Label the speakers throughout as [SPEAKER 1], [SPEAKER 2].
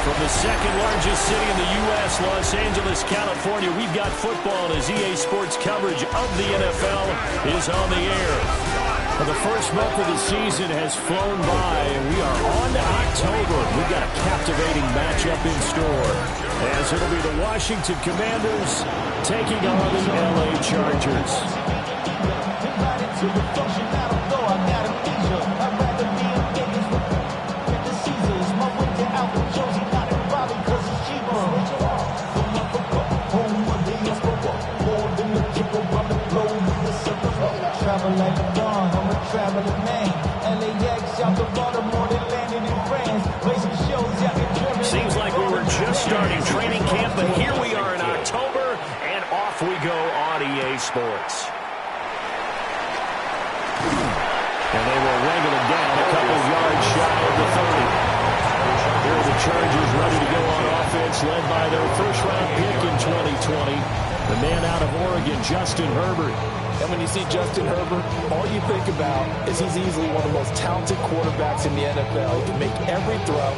[SPEAKER 1] From the second largest city in the U.S., Los Angeles, California, we've got football as EA Sports coverage of the NFL is on the air. Well, the first month of the season has flown by, and we are on to October. We've got a captivating matchup in store, as it'll be the Washington Commanders taking on the L.A. Chargers. Seems like we were just starting training camp, but here we are in October, and off we go on EA Sports. And they will wrangle it down a couple yards shy of the 30. Here are the Chargers ready to go on offense, led by their first-round pick in 2020, the man out of Oregon, Justin Herbert.
[SPEAKER 2] And when you see Justin Herbert, all you think about is he's easily one of the most talented quarterbacks in the NFL. He can make every throw,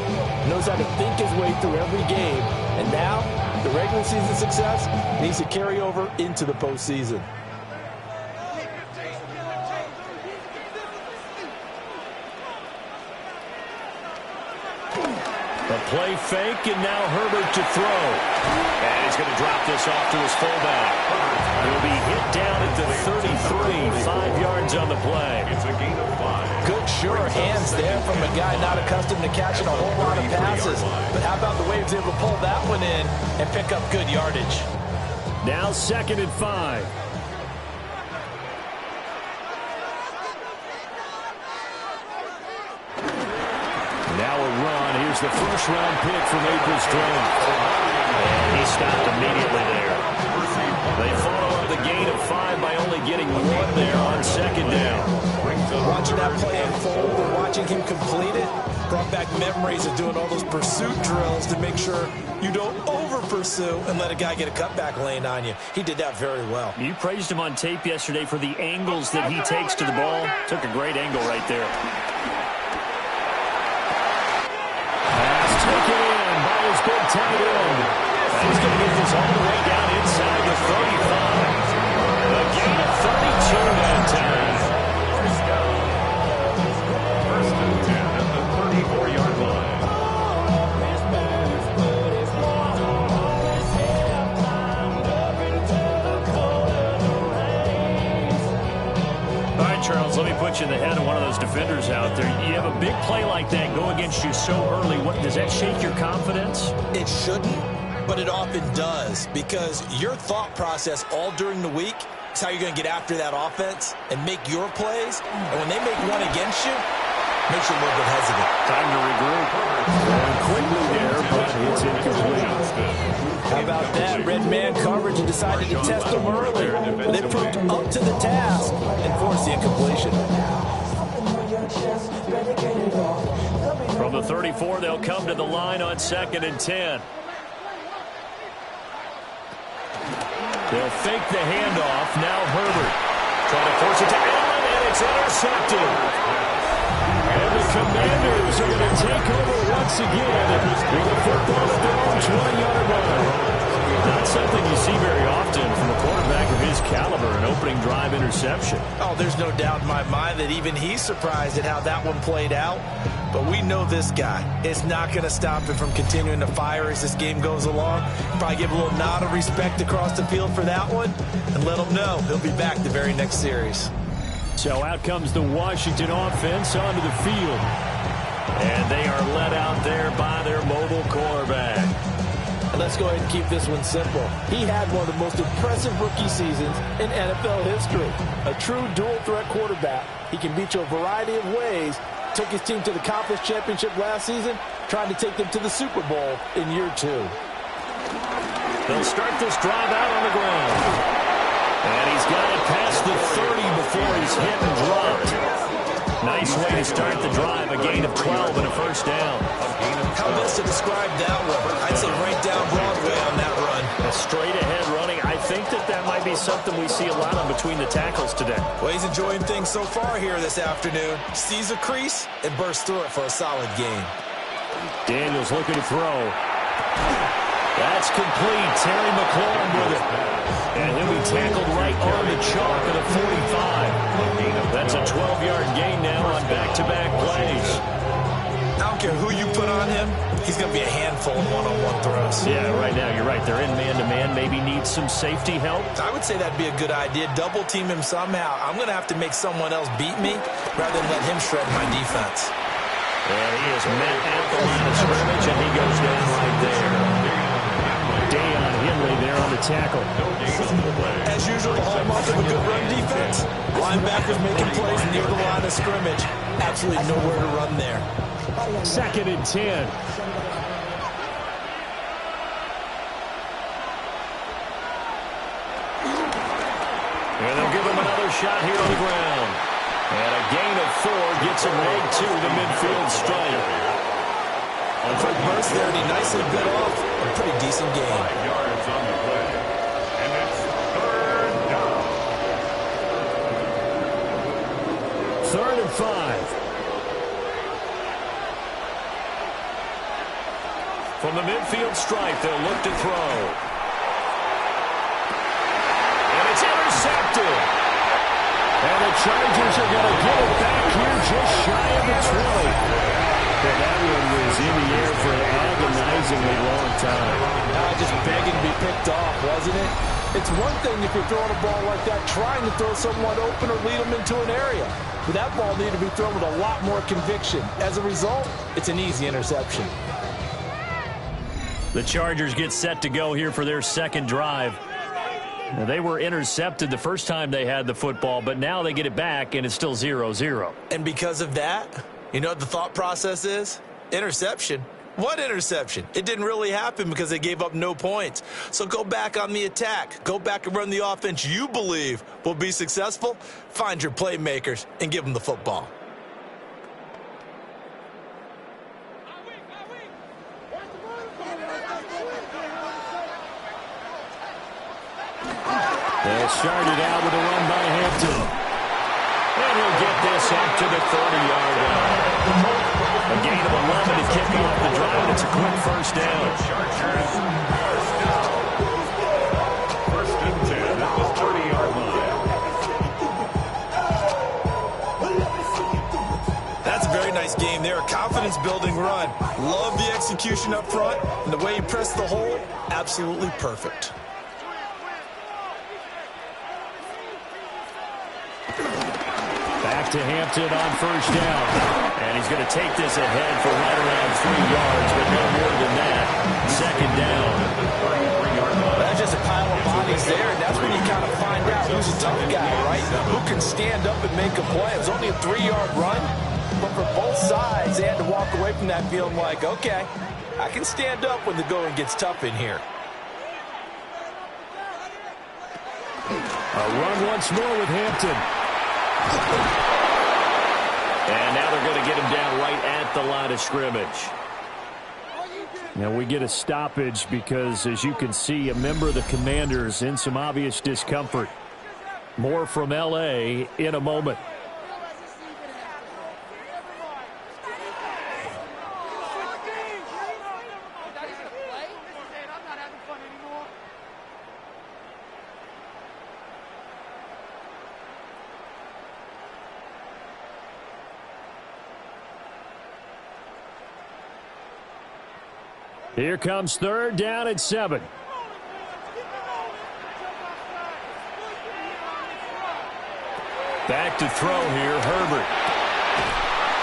[SPEAKER 2] knows how to think his way through every game, and now the regular season success needs to carry over into the postseason.
[SPEAKER 1] The play fake, and now Herbert to throw. And he's going to drop this off to his fullback. He'll be hit down at the 33, 5 yards on the play. It's a gain of 5.
[SPEAKER 2] Good, sure hands there from a guy not accustomed to catching a whole lot of passes. But how about the way he was able to pull that one in and pick up good yardage?
[SPEAKER 1] Now 2nd and 5. Now a run. Here's the first-round pick from April's draft. And he stopped immediately there. They fought over the gain of 5 by only getting 1 there on 2nd down.
[SPEAKER 2] Watching that play unfold and watching him complete it brought back memories of doing all those pursuit drills to make sure you don't over-pursue and let a guy get a cutback lane on you. He did that very well.
[SPEAKER 1] You praised him on tape yesterday for the angles that he takes to the ball. Took a great angle right there. Taken in by his big tight end. He's going to get this all the way down inside the 35. A gain of 32 that time. First and 10 at the 34-yard line. All right, Charles, let me put you in the head of one of those defenders out there. You have a big play like that go against you so early. What, does that shake your confidence?
[SPEAKER 2] It shouldn't, but it often does, because your thought process all during the week is how you're going to get after that offense and make your plays. And when they make one against you, it makes you a little bit hesitant.
[SPEAKER 1] Time to regroup. Going quickly there, but it's incomplete.
[SPEAKER 2] How about that? Red man coverage and decided to test them early. They proved up to the task and forced the incompletion.
[SPEAKER 1] From the 34, they'll come to the line on 2nd and 10. They'll fake the handoff. Now Herbert trying to force it to Allen, and it's intercepted. And the Commanders are going to take over once again with a football at their own 20-yard line. Not something you see very often from a quarterback of his caliber, an opening drive interception.
[SPEAKER 2] Oh, there's no doubt in my mind that even he's surprised at how that one played out. But we know this guy is not going to stop him from continuing to fire as this game goes along. Probably give a little nod of respect across the field for that one and let him know he'll be back the very next series.
[SPEAKER 1] So out comes the Washington offense onto the field. And they are led out there by their mobile quarterback.
[SPEAKER 2] And let's go ahead and keep this one simple. He had one of the most impressive rookie seasons in NFL history. A true dual-threat quarterback. He can beat you a variety of ways. Took his team to the conference championship last season, trying to take them to the Super Bowl in year 2.
[SPEAKER 1] They'll start this drive out on the ground. And he's got it past the 30 before he's hit and dropped. Nice way to start the drive, a gain of 12 and a first down.
[SPEAKER 2] How best to describe that one? I'd say right down Broadway on that run.
[SPEAKER 1] A straight-ahead running. I think that might be something we see a lot on between the tackles today.
[SPEAKER 2] Well, he's enjoying things so far here this afternoon. Sees a crease and bursts through it for a solid gain.
[SPEAKER 1] Daniels looking to throw. That's complete. Terry McLaurin with it. And he'll be tackled right on the chalk at a 45. That's a 12-yard gain now on back-to-back plays.
[SPEAKER 2] I don't care who you put on him. He's going to be a handful of one-on-one throws.
[SPEAKER 1] Yeah, right now, you're right. They're in man-to-man. Maybe need some safety help.
[SPEAKER 2] I would say that'd be a good idea. Double-team him somehow. I'm going to have to make someone else beat me rather than let him shred my defense.
[SPEAKER 1] And he is met at the line of scrimmage, and he goes down right there. Deion Henley there on the tackle.
[SPEAKER 2] As usual, the hallmark of a good run defense. Linebackers making plays near the line of scrimmage. Absolutely nowhere to run there.
[SPEAKER 1] 2nd and 10. And they'll give him another shot here on the ground. And a gain of 4 gets him right to the midfield stripe.
[SPEAKER 2] A quick burst there, and he nicely bit off a pretty decent gain.
[SPEAKER 3] 5 yards on the play. And it's 3rd down.
[SPEAKER 1] 3rd and 5. From the midfield stripe, they'll look to throw. And it's intercepted. And the Chargers are going to get it back here just shy of the 20. But that one was in the air for an agonizingly long time.
[SPEAKER 2] Just begging to be picked off, wasn't it? It's one thing if you're throwing a ball like that, trying to throw someone open or lead them into an area. But that ball needed to be thrown with a lot more conviction. As a result, it's an easy interception.
[SPEAKER 1] The Chargers get set to go here for their second drive. Now, they were intercepted the first time they had the football, but now they get it back, and it's still 0-0.
[SPEAKER 2] And because of that, you know what the thought process is? Interception. What interception? It didn't really happen because they gave up no points. So go back on the attack. Go back and run the offense you believe will be successful. Find your playmakers and give them the football.
[SPEAKER 1] They started out with a run by Hampton. And he'll get this up to the 30-yard line. A gain of 11 to kick off the drive. It's a quick first down.
[SPEAKER 3] Chargers, first down. 1st and 10 at the 30-yard line.
[SPEAKER 2] That's a very nice game there. A confidence-building run. Love the execution up front. And the way he pressed the hole, absolutely perfect.
[SPEAKER 1] Back to Hampton on first down. And he's going to take this ahead for right around 3 yards, but no more than that. 2nd down.
[SPEAKER 2] That's just a pile of bodies there, and that's when you kind of find out who's a tough guy, right? Who can stand up and make a play. It was only a 3-yard run, but for both sides, they had to walk away from that feeling like, okay, I can stand up when the going gets tough in here.
[SPEAKER 1] A run once more with Hampton. And now they're going to get him down right at the line of scrimmage. Now we get a stoppage because, as you can see, a member of the Commanders in some obvious discomfort. More from L.A. in a moment. Here comes 3rd down and 7. Back to throw here, Herbert.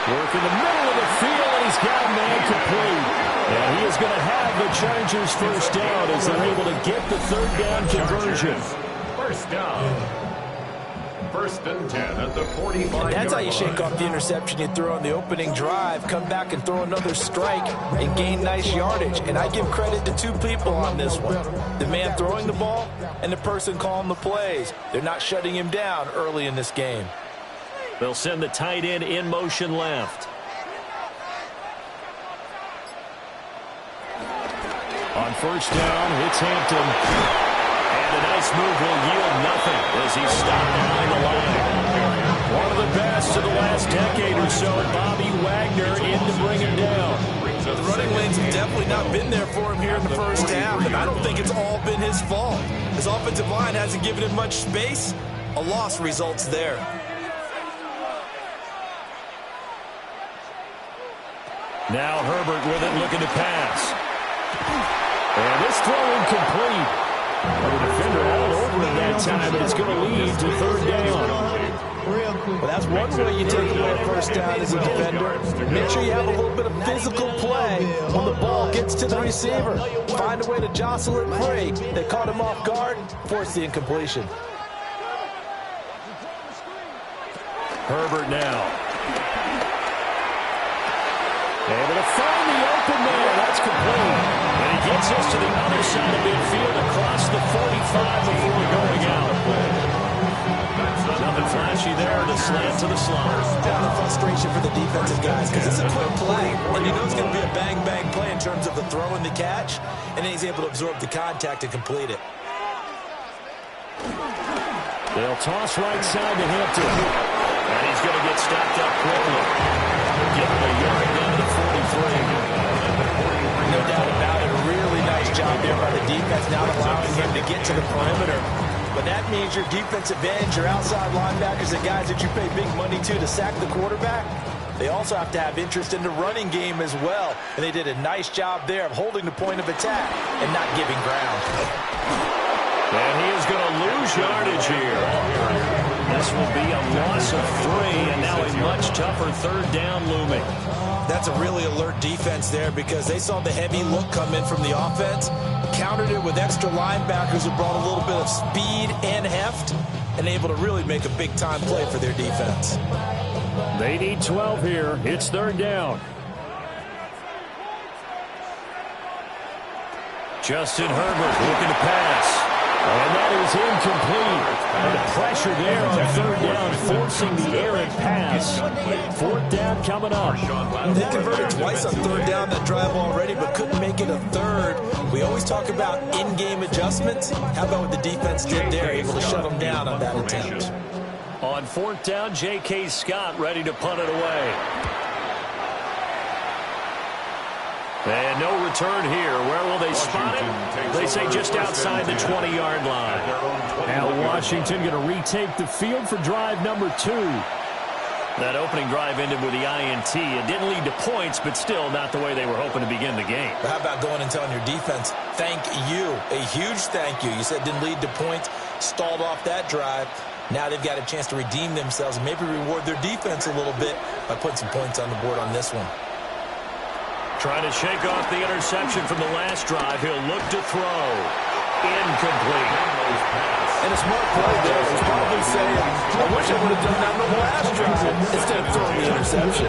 [SPEAKER 1] Work in the middle of the field, and he's got a man complete. And he is going to have the Chargers first down as they're able to get the 3rd down conversion.
[SPEAKER 3] First down. 1st and 10 at the 45-yard line.
[SPEAKER 2] That's how you shake off the interception you throw on the opening drive, come back and throw another strike and gain nice yardage. And I give credit to 2 people on this one. The man throwing the ball and the person calling the plays. They're not shutting him down early in this game.
[SPEAKER 1] They'll send the tight end in motion left. On first down, it's Hampton. And a nice move will yield nothing as he's stopped behind the line. One of the best of the last decade or so, Bobby Wagner in to bring him down.
[SPEAKER 2] The running lanes have definitely not been there for him here in the first half, and I don't think it's all been his fault. His offensive line hasn't given him much space. A loss results there.
[SPEAKER 1] Now Herbert with it, looking to pass. And this throw incomplete. The defender all over it that time, and it's going to lead to third down.
[SPEAKER 2] Well, that's one way you take away a first down as a defender. Make sure you have a little bit of physical play when the ball gets to the receiver. Find a way to jostle it free. They caught him off guard, forced the incompletion.
[SPEAKER 1] Herbert now. Able to find the open man. That's complete. And he gets us to the other side of midfield across the 45 before going out. Nothing flashy there to slant to the slot.
[SPEAKER 2] Down the frustration for the defensive guys because it's a quick play. And you know it's going to be a bang-bang play in terms of the throw and the catch. And then he's able to absorb the contact and complete it.
[SPEAKER 1] They'll toss right side to Hampton. And he's going to get stopped up quickly. Give him a yard down to the 43.
[SPEAKER 2] No doubt about it. A really nice job there by the defense, not allowing him to get to the perimeter. But that means your defensive ends, your outside linebackers, the guys that you pay big money to sack the quarterback, they also have to have interest in the running game as well. And they did a nice job there of holding the point of attack and not giving ground.
[SPEAKER 1] And he is going to lose yardage here. This will be a loss of 3, and now a much tougher third down looming.
[SPEAKER 2] That's a really alert defense there because they saw the heavy look come in from the offense, countered it with extra linebackers who brought a little bit of speed and heft, and able to really make a big-time play for their defense.
[SPEAKER 1] They need 12 here. It's third down. Justin Herbert looking to pass. And that is incomplete. And the pressure there on third down, forcing the errant pass. Fourth down coming up.
[SPEAKER 2] They converted twice on third down that drive already, but couldn't make it a third. We always talk about in-game adjustments. How about what the defense did there, able to shut them down on that attempt?
[SPEAKER 1] On fourth down, J.K. Scott ready to punt it away. And no return here. Where will they spot it? They say just outside the 20-yard line. Now Washington going to retake the field for drive number 2. That opening drive ended with the INT. It didn't lead to points, but still not the way they were hoping to begin the game.
[SPEAKER 2] But how about going and telling your defense, thank you, a huge thank you. You said it didn't lead to points, stalled off that drive. Now they've got a chance to redeem themselves and maybe reward their defense a little bit by putting some points on the board on this one.
[SPEAKER 1] Trying to shake off the interception from the last drive. He'll look to throw. Incomplete.
[SPEAKER 2] And a smart play there. He's probably saying, I wish I would have done that on the last drive instead of throwing the interception.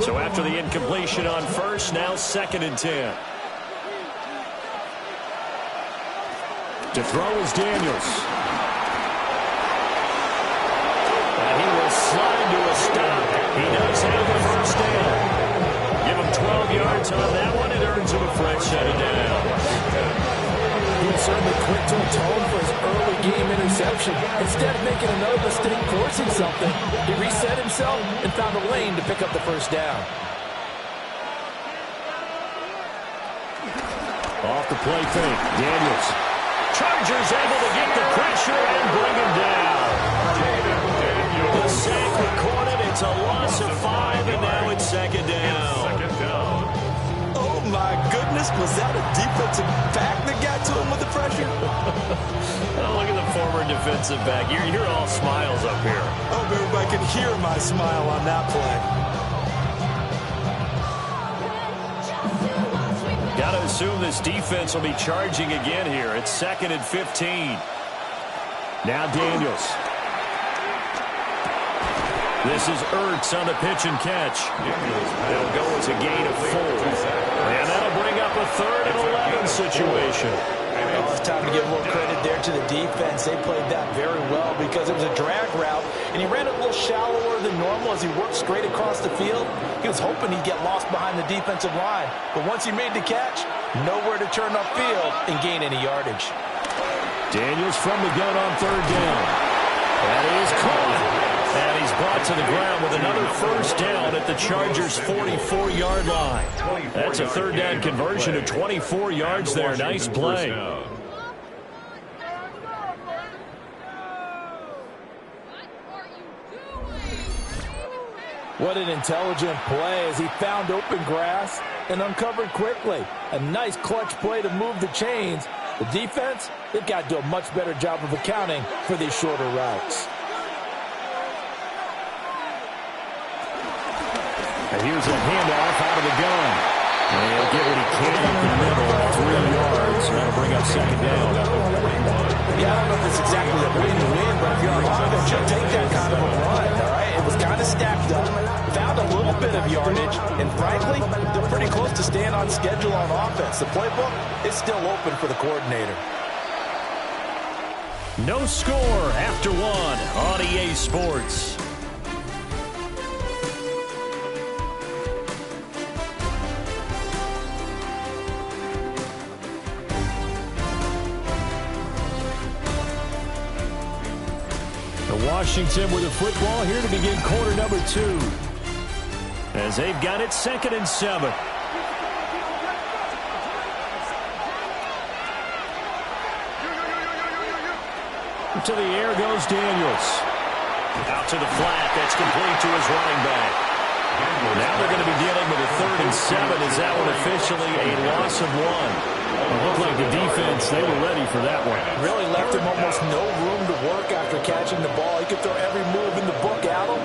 [SPEAKER 1] So after the incompletion on first, now 2nd and 10. To throw is Daniels. And he will slide to a stop. He does have the first down. Give him 12 yards on that one. It earns him a fresh set of down.
[SPEAKER 2] He was certainly quick to atone for his early game interception. Instead of making another mistake, forcing something, he reset himself and found a lane to pick up the first down.
[SPEAKER 1] Off the play fake, Daniels. Chargers able to get the pressure and bring him down. The sack recorded. It's a loss of 5, and now it's 2nd down.
[SPEAKER 2] Oh, my goodness. Was that a defensive back that got to him with the pressure?
[SPEAKER 1] Oh, look at the former defensive back. You're all smiles up here.
[SPEAKER 2] I hope everybody can hear my smile on that play.
[SPEAKER 1] Got to assume this defense will be charging again here. It's 2nd and 15. Now Daniels. This is Ertz on the pitch and catch. It'll go as a gain of 4. And that'll bring up a 3rd and 11 situation.
[SPEAKER 2] Oh, it's time to give a little credit there to the defense. They played that very well because it was a drag route, and he ran it a little shallower than normal as he worked straight across the field. He was hoping he'd get lost behind the defensive line. But once he made the catch, nowhere to turn upfield and gain any yardage.
[SPEAKER 1] Daniels from the gun on third down. That is caught. And he's brought to the ground with another first down at the Chargers' 44-yard line. That's a third down conversion to 24 yards there. Nice play.
[SPEAKER 2] What an intelligent play as he found open grass and uncovered quickly. A nice clutch play to move the chains. The defense, they've got to do a much better job of accounting for these shorter routes.
[SPEAKER 1] And here's a handoff out of the gun. And he'll get what he can in the middle, 3 yards. That'll bring up second down.
[SPEAKER 2] Yeah, I don't know if it's exactly a win-win, but if you're a offense, you'll take that kind of a run, all right? It was kind of stacked up, found a little bit of yardage, and frankly, they're pretty close to staying on schedule on offense. The playbook is still open for the coordinator.
[SPEAKER 1] No score after one on EA Sports. Washington with the football here to begin quarter number 2. As they've got it 2nd and 7. To the air goes Daniels. Out to the flat. That's complete to his running back. Now they're going to be dealing with a 3rd and 7. Is that one officially a loss of 1? It looked like the defense, they were ready for that one.
[SPEAKER 2] Really left him almost no room to work after catching the ball. He could throw every move in the book at him.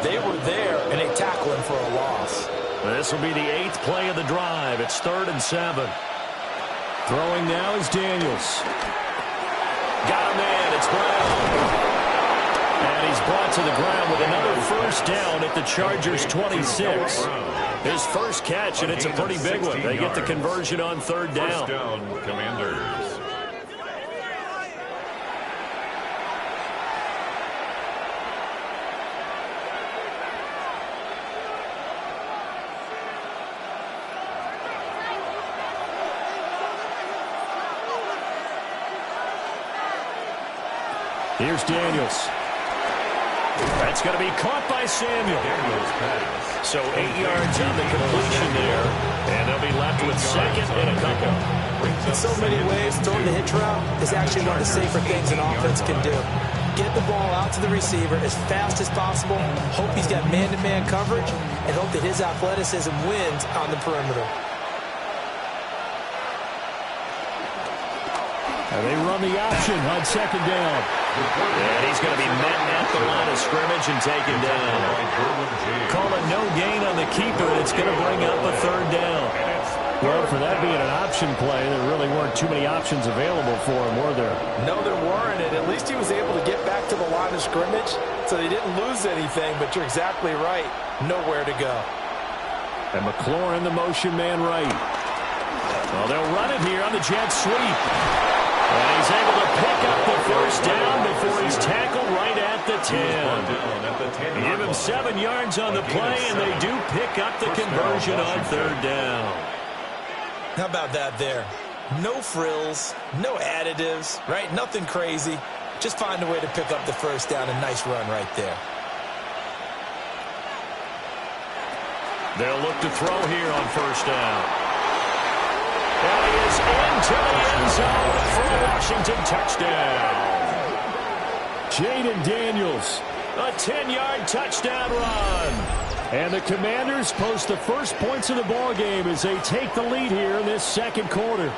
[SPEAKER 2] They were there, and they tackle him for a loss.
[SPEAKER 1] This will be the 8th play of the drive. It's 3rd and 7. Throwing now is Daniels. Got him in. It's Brown. And he's brought to the ground with another first down at the Chargers' 26. His first catch, and it's a pretty big one. They get the conversion on 3rd down.
[SPEAKER 3] First down, Commanders.
[SPEAKER 1] Here's Daniels. That's going to be caught by Samuel. So 8 yards on the completion there. And they'll be left with 2nd and a couple.
[SPEAKER 2] In so many ways, throwing the hitch route is actually one of the safer things an offense can do. Get the ball out to the receiver as fast as possible, hope he's got man-to-man coverage, and hope that his athleticism wins on the perimeter.
[SPEAKER 1] And they run the option on 2nd down. And he's going to be met at the line of scrimmage and taken down. Call it no gain on the keeper. It's going to bring up a 3rd down. Well, for that being an option play, there really weren't too many options available for him, were there?
[SPEAKER 2] No, there weren't, and at least he was able to get back to the line of scrimmage, so they didn't lose anything, but you're exactly right. Nowhere to go.
[SPEAKER 1] And McLaurin, the motion man right. Well, they'll run it here on the jet sweep. And he's able to pick up the first down before he's tackled right at the 10. Give him 7 yards on the play, and they do pick up the conversion on 3rd down.
[SPEAKER 2] How about that there? No frills, no additives, right? Nothing crazy. Just find a way to pick up the first down. A nice run right there.
[SPEAKER 1] They'll look to throw here on 1st down. And he is into the end zone for a Washington touchdown. Jaden Daniels, a 10-yard touchdown run. And the Commanders post the first points of the ball game as they take the lead here in this 2nd quarter.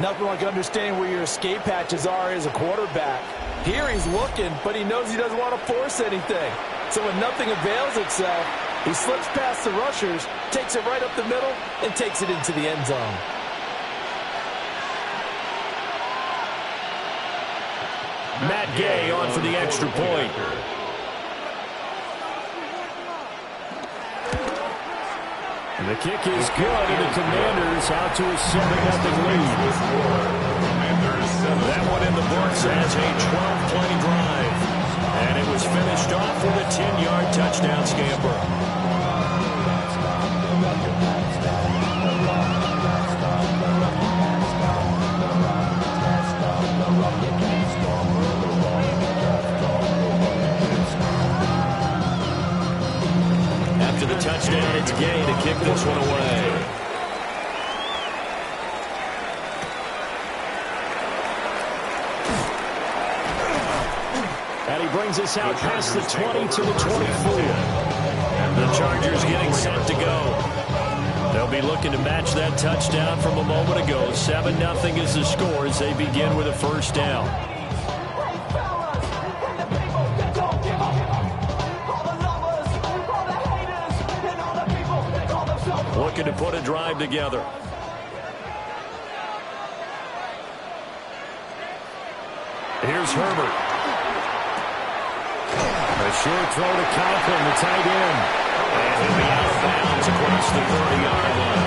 [SPEAKER 2] Nothing like understanding where your escape hatches are as a quarterback. Here he's looking, but he knows he doesn't want to force anything. So when nothing avails itself, he slips past the rushers, takes it right up the middle, and takes it into the end zone.
[SPEAKER 1] Matt Gay on for the extra point. And the kick is good, and the Commanders out to a 7-0 lead. That one in the books as a 12-play drive. And it was finished off with a 10-yard touchdown scamper. After the touchdown, it's Gay to kick this one away. And he brings us out past the 20 to the 24. The Chargers getting set to go. They'll be looking to match that touchdown from a moment ago. 7-0 is the score as they begin with a first down. Looking to put a drive together. Here's Herbert. A short throw to Conklin, the tight end. And he'll be out of bounds across the 30-yard line.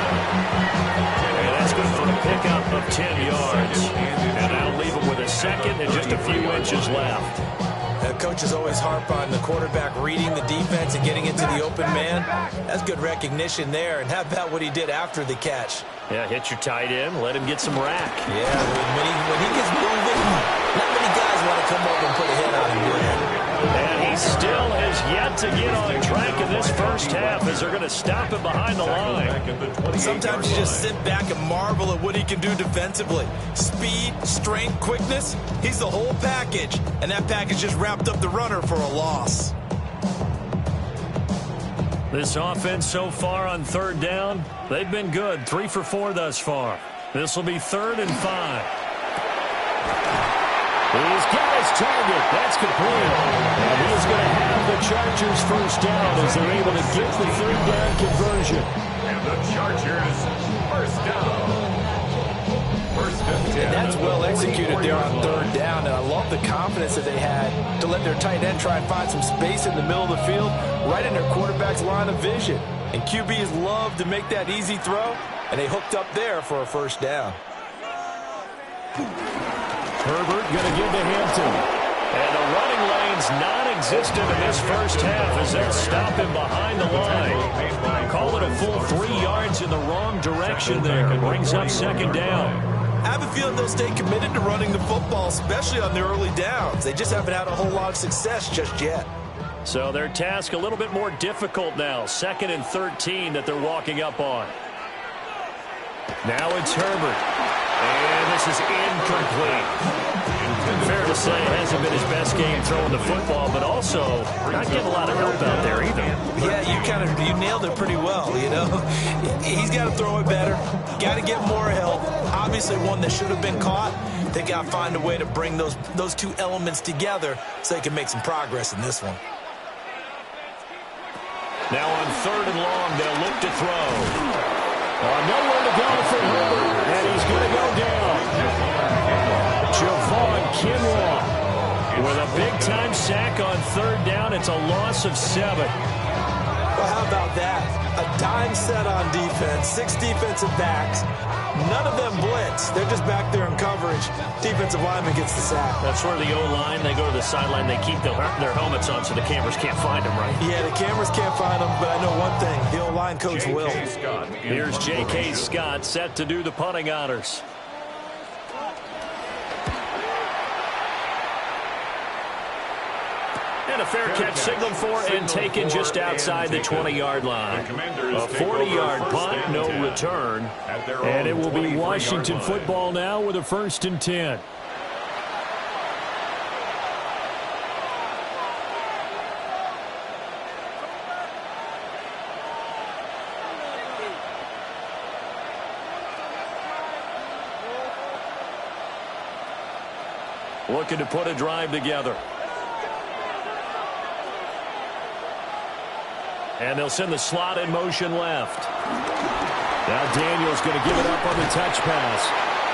[SPEAKER 1] And that's good for a pickup of 10 yards. And that'll leave him with a second and just a few inches left.
[SPEAKER 2] Coaches always harp on the quarterback reading the defense and getting into the open man. That's good recognition there. And how about what he did after the catch?
[SPEAKER 1] Yeah, hit your tight end, let him get some rack.
[SPEAKER 2] Yeah, when he gets moving, not many guys want to come over and put a hit on him.
[SPEAKER 1] And he still has yet to get on track in this first half as they're going to stop him behind the line.
[SPEAKER 2] Sometimes you just sit back and marvel at what he can do defensively. Speed, strength, quickness, he's the whole package. And that package just wrapped up the runner for a loss.
[SPEAKER 1] This offense so far on third down, they've been good. 3 for 4 thus far. This will be 3rd and 5. He's got his target. That's complete. And he's going to have the Chargers first down as they're able to get the third down conversion.
[SPEAKER 3] And the Chargers first down. First and 10.
[SPEAKER 2] And that's well executed there on third down. And I love the confidence that they had to let their tight end try and find some space in the middle of the field, right in their quarterback's line of vision. And QBs love to make that easy throw, and they hooked up there for a first down.
[SPEAKER 1] Herbert going to give to Hampton. And the running lane's non-existent in this first half as they'll stop him behind the line. Call it a full 3 yards in the wrong direction there. It brings up second down.
[SPEAKER 2] I have a feeling they'll stay committed to running the football, especially on their early downs. They just haven't had a whole lot of success just yet.
[SPEAKER 1] So their task a little bit more difficult now. 2nd and 13 that they're walking up on. Now it's Herbert. And this is incomplete. Fair to say, it hasn't been his best game throwing the football, but also not getting a lot of help out there either.
[SPEAKER 2] Yeah, you nailed it pretty well, you know. He's got to throw it better. Got to get more help. Obviously one that should have been caught. They got to find a way to bring those two elements together so they can make some progress in this one.
[SPEAKER 1] Now on 3rd and long, they'll look to throw. Nowhere to go for Herbert, and he's going to go down. Javon Kinlaw with a big-time sack on 3rd down. It's a loss of 7.
[SPEAKER 2] Well, how about that? A dime set on defense, 6 defensive backs. None of them blitz. They're just back there in coverage. Defensive lineman gets the sack.
[SPEAKER 1] That's where the O-line, they go to the sideline, they keep their helmets on so the cameras can't find them, right?
[SPEAKER 2] Yeah, the cameras can't find them, but I know one thing. The O-line coach will.
[SPEAKER 1] Here's J.K. Scott set to do the punting honors. And a fair catch signaled for and taken just outside the 20-yard line. A 40-yard punt, no return. And it will be Washington football now with a 1st and 10. Looking to put a drive together. And they'll send the slot in motion left. Now Daniel's going to give it up on the touch pass.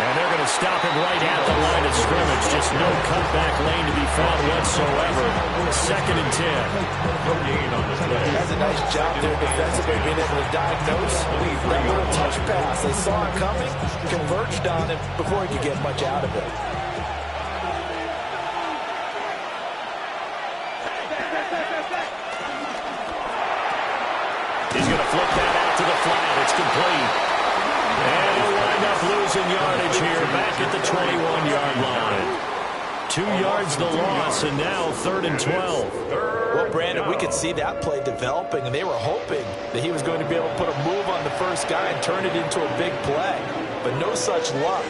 [SPEAKER 1] And they're going to stop him right at the line of scrimmage. Just no cutback lane to be found whatsoever. 2nd and 10.
[SPEAKER 2] That's a nice job there defensively, being able to diagnose that little touch pass. They saw it coming, converged on it before he could get much out of it.
[SPEAKER 1] He's going to flip that out to the flat. It's complete. And he'll wind up losing yardage here back at the 21-yard line. 2 yards the loss, and now 3rd and 12.
[SPEAKER 2] Well, Brandon, we could see that play developing, and they were hoping that he was going to be able to put a move on the first guy and turn it into a big play. But no such luck.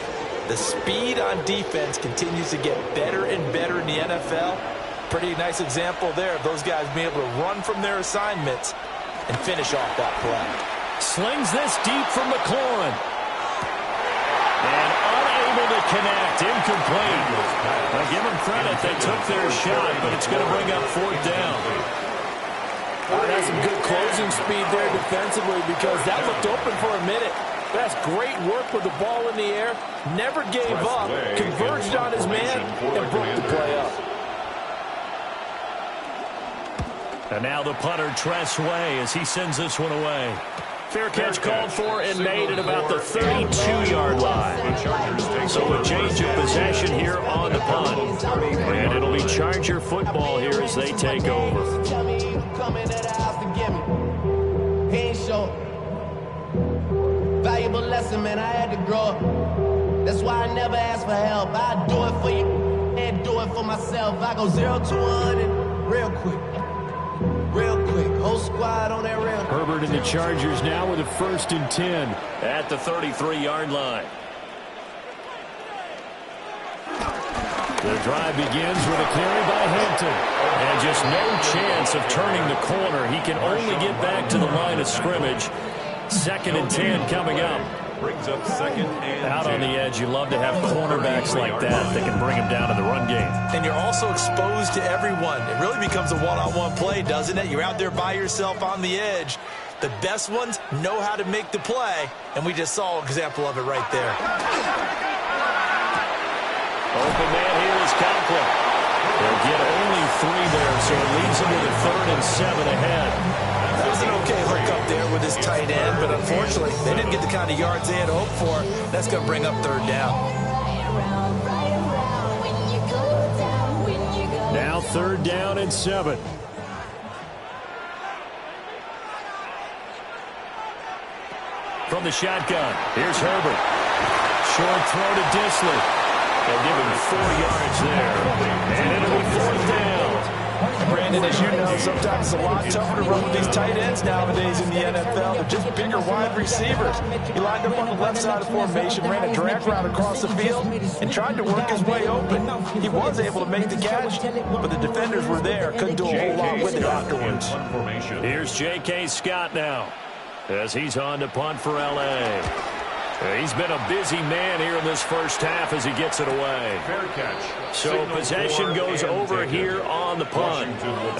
[SPEAKER 2] The speed on defense continues to get better and better in the NFL. Pretty nice example there of those guys being able to run from their assignments and finish off that play.
[SPEAKER 1] Slings this deep from McLaurin. And unable to connect. Incomplete. I give them credit. They took their shot, but it's going to bring up 4th down.
[SPEAKER 2] That's some good closing speed there defensively because that looked open for a minute. That's great work with the ball in the air. Never gave up. Converged on his man and broke the play up.
[SPEAKER 1] And now the punter, Tress Way, as he sends this one away. Fair catch called for and made at about the 32-yard line. So a change of possession here on the punt. And it'll be Charger football here as they take over.
[SPEAKER 4] Valuable lesson, man, I had to grow up. That's why I never ask for help. I do it for you and do it for myself. I go 0 to 100 real quick. Real quick. Whole squad on that rail.
[SPEAKER 1] Herbert and the Chargers now with a 1st and 10 at the 33-yard line. The drive begins with a carry by Hampton. And just no chance of turning the corner. He can only get back to the line of scrimmage. 2nd and 10 coming up.
[SPEAKER 3] Brings up 2nd and
[SPEAKER 1] Out on the edge, you love to have cornerbacks like that can bring him down in the run game.
[SPEAKER 2] And you're also exposed to everyone. It really becomes a one-on-one play, doesn't it? You're out there by yourself on the edge. The best ones know how to make the play, and we just saw an example of it right there.
[SPEAKER 1] Open man here is Conklin. They'll get only 3 there, so it leaves him with a 3rd and 7 ahead.
[SPEAKER 2] That was an okay hook up there with his tight end, but unfortunately, they didn't get the kind of yards they had hoped for. That's going to bring up 3rd down.
[SPEAKER 1] Now 3rd down and 7. From the shotgun, here's Herbert. Short throw to Disley. They'll give him 4 yards there. And it'll be 4th down.
[SPEAKER 2] Brandon, as you know, sometimes it's a lot tougher to run with these tight ends nowadays in the NFL. They're just bigger wide receivers. He lined up on the left side of formation, ran a drag route across the field, and tried to work his way open. He was able to make the catch, but the defenders were there. Couldn't do a whole lot with it afterwards.
[SPEAKER 1] Here's J.K. Scott now, as he's on to punt for L.A. He's been a busy man here in this first half as he gets it away.
[SPEAKER 3] Fair catch.
[SPEAKER 1] So possession goes over here on the punt.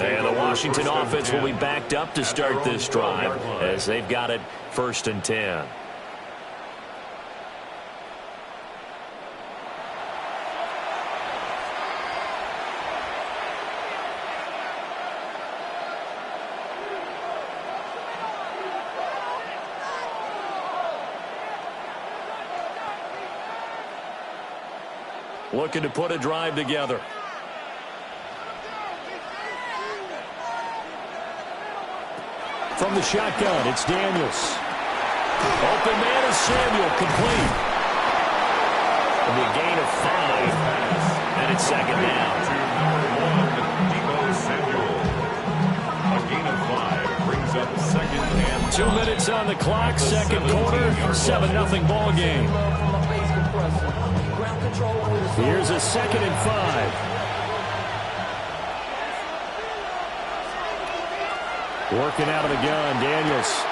[SPEAKER 1] And the Washington offense will be backed up to start this drive as they've got it 1st and 10. Looking to put a drive together. From the shotgun, it's Daniels. Open man is Samuel, complete. And a gain of 5. And it's 2nd down.
[SPEAKER 3] A gain of 5 brings up 2nd and
[SPEAKER 1] 2 minutes on the clock, 2nd quarter, 7-0 ball game. Here's a 2nd and 5. Working out of the gun, Daniels.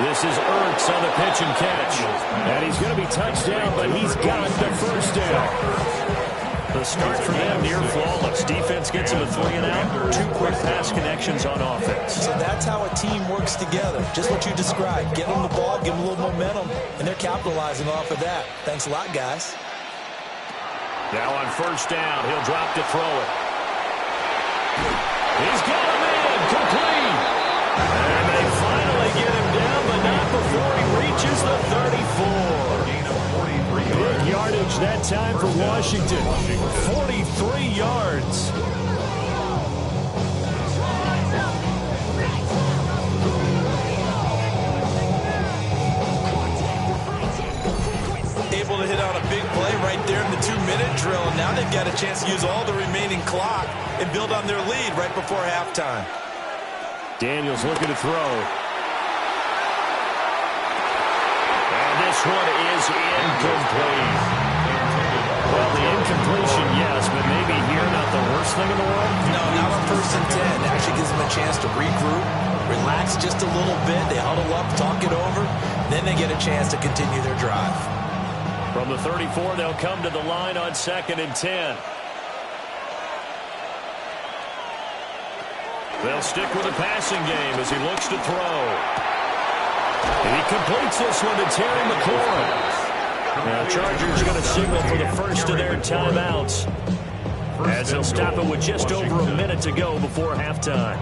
[SPEAKER 1] This is Ertz on the pitch and catch. And he's going to be touched down, but he's got the 1st down. The start for them near flawless. Defense gets him a 3 and out. 2 quick pass connections on offense.
[SPEAKER 2] So that's how a team works together. Just what you described. Get them the ball, give them a little momentum, and they're capitalizing off of that. Thanks a lot, guys.
[SPEAKER 1] Now on 1st down, he'll drop to throw it. He's got a man, complete. And they finally get him down, but not before he reaches the 34.
[SPEAKER 3] gain of 43
[SPEAKER 1] Big yardage that time for Washington. 43 yards.
[SPEAKER 2] right there in the 2-minute drill, and now they've got a chance to use all the remaining clock and build on their lead right before halftime.
[SPEAKER 1] Daniels looking to throw. And this one is incomplete. Well, the incompletion, yes, but maybe here not the worst thing in the world?
[SPEAKER 2] No, not on 1st and 10. It actually gives them a chance to regroup, relax just a little bit. They huddle up, talk it over. Then they get a chance to continue their drive.
[SPEAKER 1] From the 34, they'll come to the line on 2nd and 10. They'll stick with the passing game as he looks to throw. And he completes this one to Terry McLaurin. Now, Chargers going to signal for the first of their timeouts, as they'll stop it with just over a minute to go before halftime.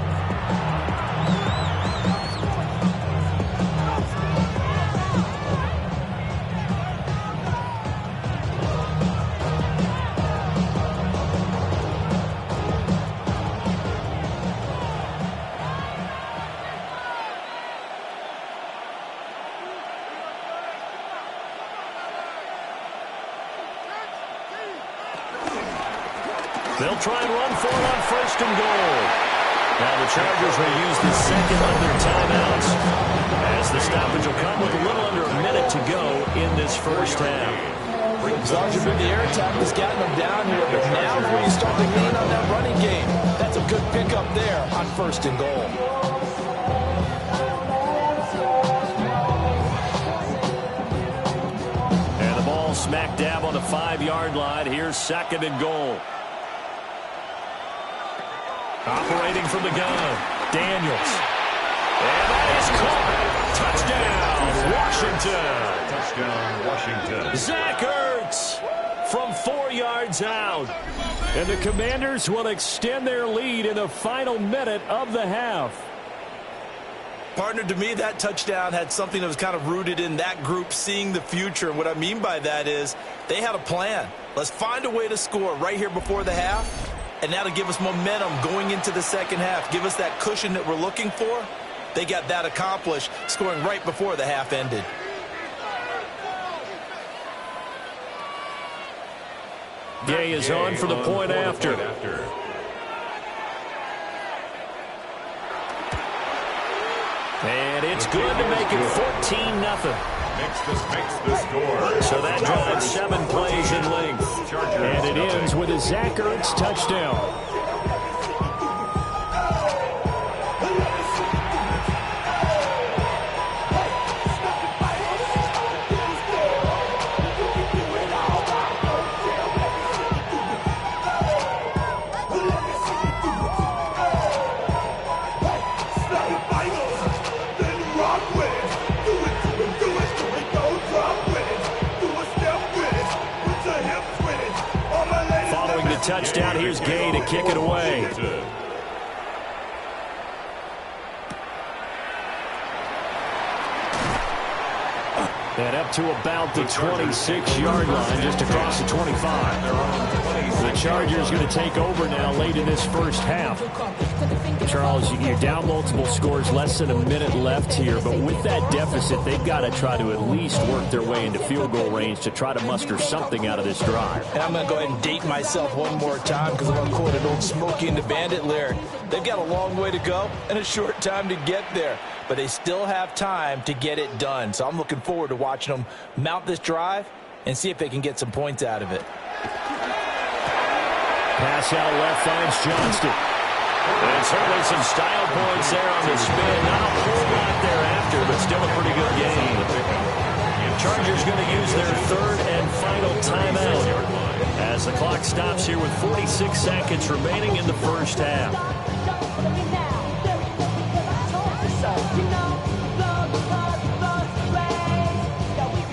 [SPEAKER 1] They'll try and run for it on 1st and goal. Now the Chargers will use the second of their timeouts, as the stoppage will come with a little under a minute to go in this first half.
[SPEAKER 2] Sergeant, the air attack has gotten them down here, but now where you start to lean on that running game. That's a good pickup there on 1st and goal.
[SPEAKER 1] And the ball smack dab on the 5-yard line. Here's 2nd and goal. Operating from the gun, Daniels. And that is caught. Touchdown, Washington.
[SPEAKER 3] Touchdown, Washington.
[SPEAKER 1] Zach Ertz from 4 yards out. And the Commanders will extend their lead in the final minute of the half.
[SPEAKER 2] Partner, to me, that touchdown had something that was kind of rooted in that group seeing the future. And what I mean by that is they had a plan. Let's find a way to score right here before the half. And now to give us momentum going into the second half, give us that cushion that we're looking for. They got that accomplished, scoring right before the half ended.
[SPEAKER 1] Gay is on for the point after. And it's good to make it 14-0.
[SPEAKER 3] Makes the score.
[SPEAKER 1] So that drives 7 plays in length. And it ends with a Zach Ertz touchdown. Touchdown. Here's Gay to kick it away. And up to about the 26-yard line, just across the 25. The Chargers going to take over now late in this first half. Charles, you're down multiple scores, less than a minute left here, but with that deficit, they've got to try to at least work their way into field goal range to try to muster something out of this drive.
[SPEAKER 2] And I'm going to go ahead and date myself one more time because I'm going to quote an old Smokey and the Bandit lyric. They've got a long way to go and a short time to get there, but they still have time to get it done. So I'm looking forward to watching them mount this drive and see if they can get some points out of it.
[SPEAKER 1] Pass out left finds Johnston. And certainly some style points there on the spin. Not a whole lot thereafter, but still a pretty good game. Chargers going to use their 3rd and final timeout as the clock stops here with 46 seconds remaining in the first half.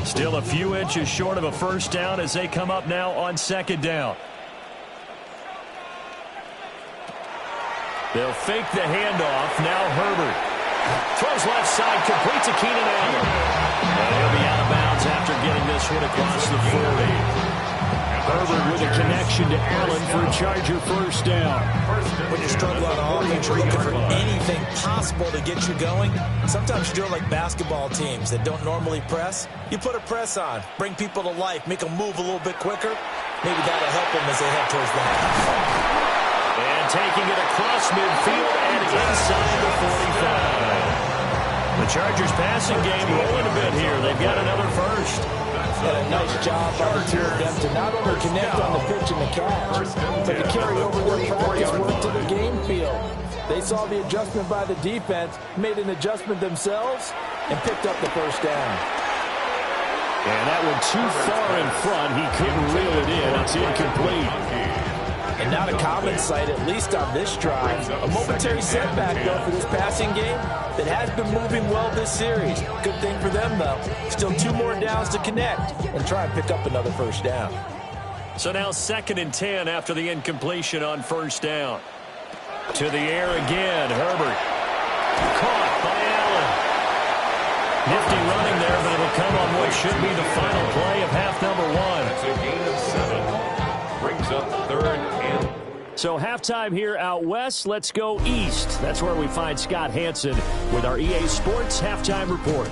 [SPEAKER 1] Still a few inches short of a first down as they come up now on 2nd down. They'll fake the handoff. Now Herbert throws left side, completes to Keenan Allen. And he'll be out of bounds after getting this one across the 40. Herbert with a connection to Allen for a Charger first down.
[SPEAKER 2] When you're struggling on offense, you're looking for anything possible to get you going. Sometimes you do it like basketball teams that don't normally press. You put a press on, bring people to life, make them move a little bit quicker. Maybe that'll help them as they head towards the half.
[SPEAKER 1] And taking it across midfield and inside the 45. The Chargers passing game rolling a bit here. They've got another first.
[SPEAKER 2] And a nice job by the two of them to not only connect on the pitch and the catch, but to carry over their practice work to the game field. They saw the adjustment by the defense, made an adjustment themselves, and picked up the first down.
[SPEAKER 1] And that one too far in front. He couldn't reel it in. It's incomplete.
[SPEAKER 2] And not a common sight, at least on this drive. A momentary setback, though, for this passing game that has been moving well this series. Good thing for them, though. Still 2 more downs to connect and try and pick up another first down.
[SPEAKER 1] So now 2nd and 10 after the incompletion on first down. To the air again, Herbert. Caught by Allen. Nifty running there, but it'll come on what should be the final play of half number 1.
[SPEAKER 3] That's a gain of 7. Brings up 3rd and...
[SPEAKER 1] So halftime here out west. Let's go east. That's where we find Scott Hanson with our EA Sports Halftime Report.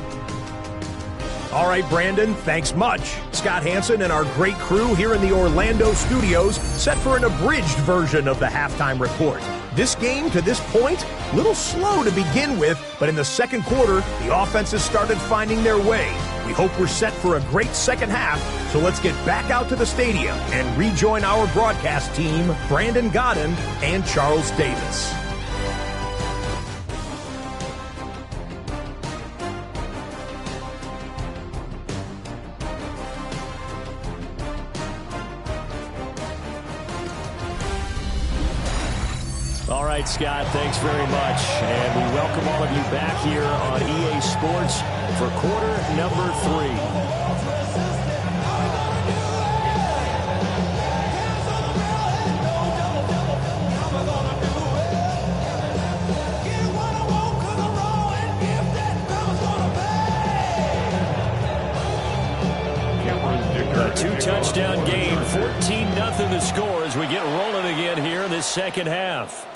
[SPEAKER 5] All right, Brandon, thanks much. Scott Hanson and our great crew here in the Orlando studios set for an abridged version of the Halftime Report. This game, to this point, a little slow to begin with, but in the second quarter, the offenses started finding their way. We hope we're set for a great second half, so let's get back out to the stadium and rejoin our broadcast team, Brandon Godden and Charles Davis.
[SPEAKER 1] All right, Scott, thanks very much. And we welcome all of you back here on EA Sports for quarter number 3. A 2-touchdown game, 14-0 the score as we get rolling again here in this second half.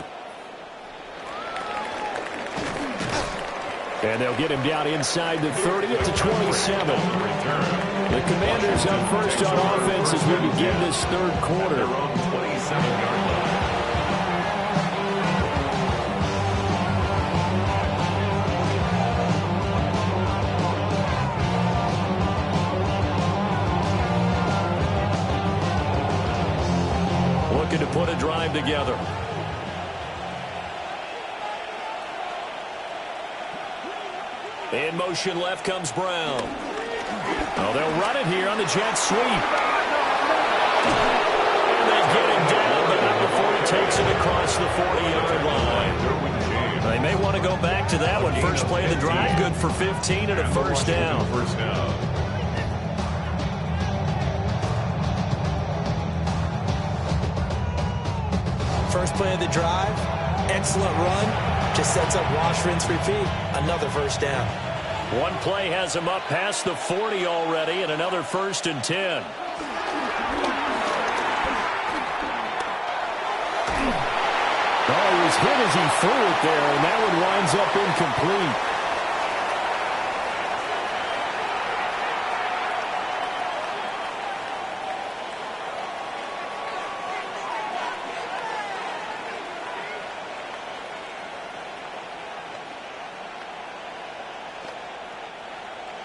[SPEAKER 1] And they'll get him down inside the 30 at the 27. The Commanders up first on offense as we begin this third quarter. Looking to put a drive together. In motion left comes Brown. Oh, they'll run it here on the jet sweep. And they get him down, but not before he takes it across the 40-yard line. They may want to go back to that one. First play of the drive, good for 15 and a first down.
[SPEAKER 2] First play of the drive, excellent run. Just sets up wash, rinse, repeat. Another first down.
[SPEAKER 1] One play has him up past the 40 already, and another 1st and 10. Oh, he was hit as he threw it there, and that one winds up incomplete.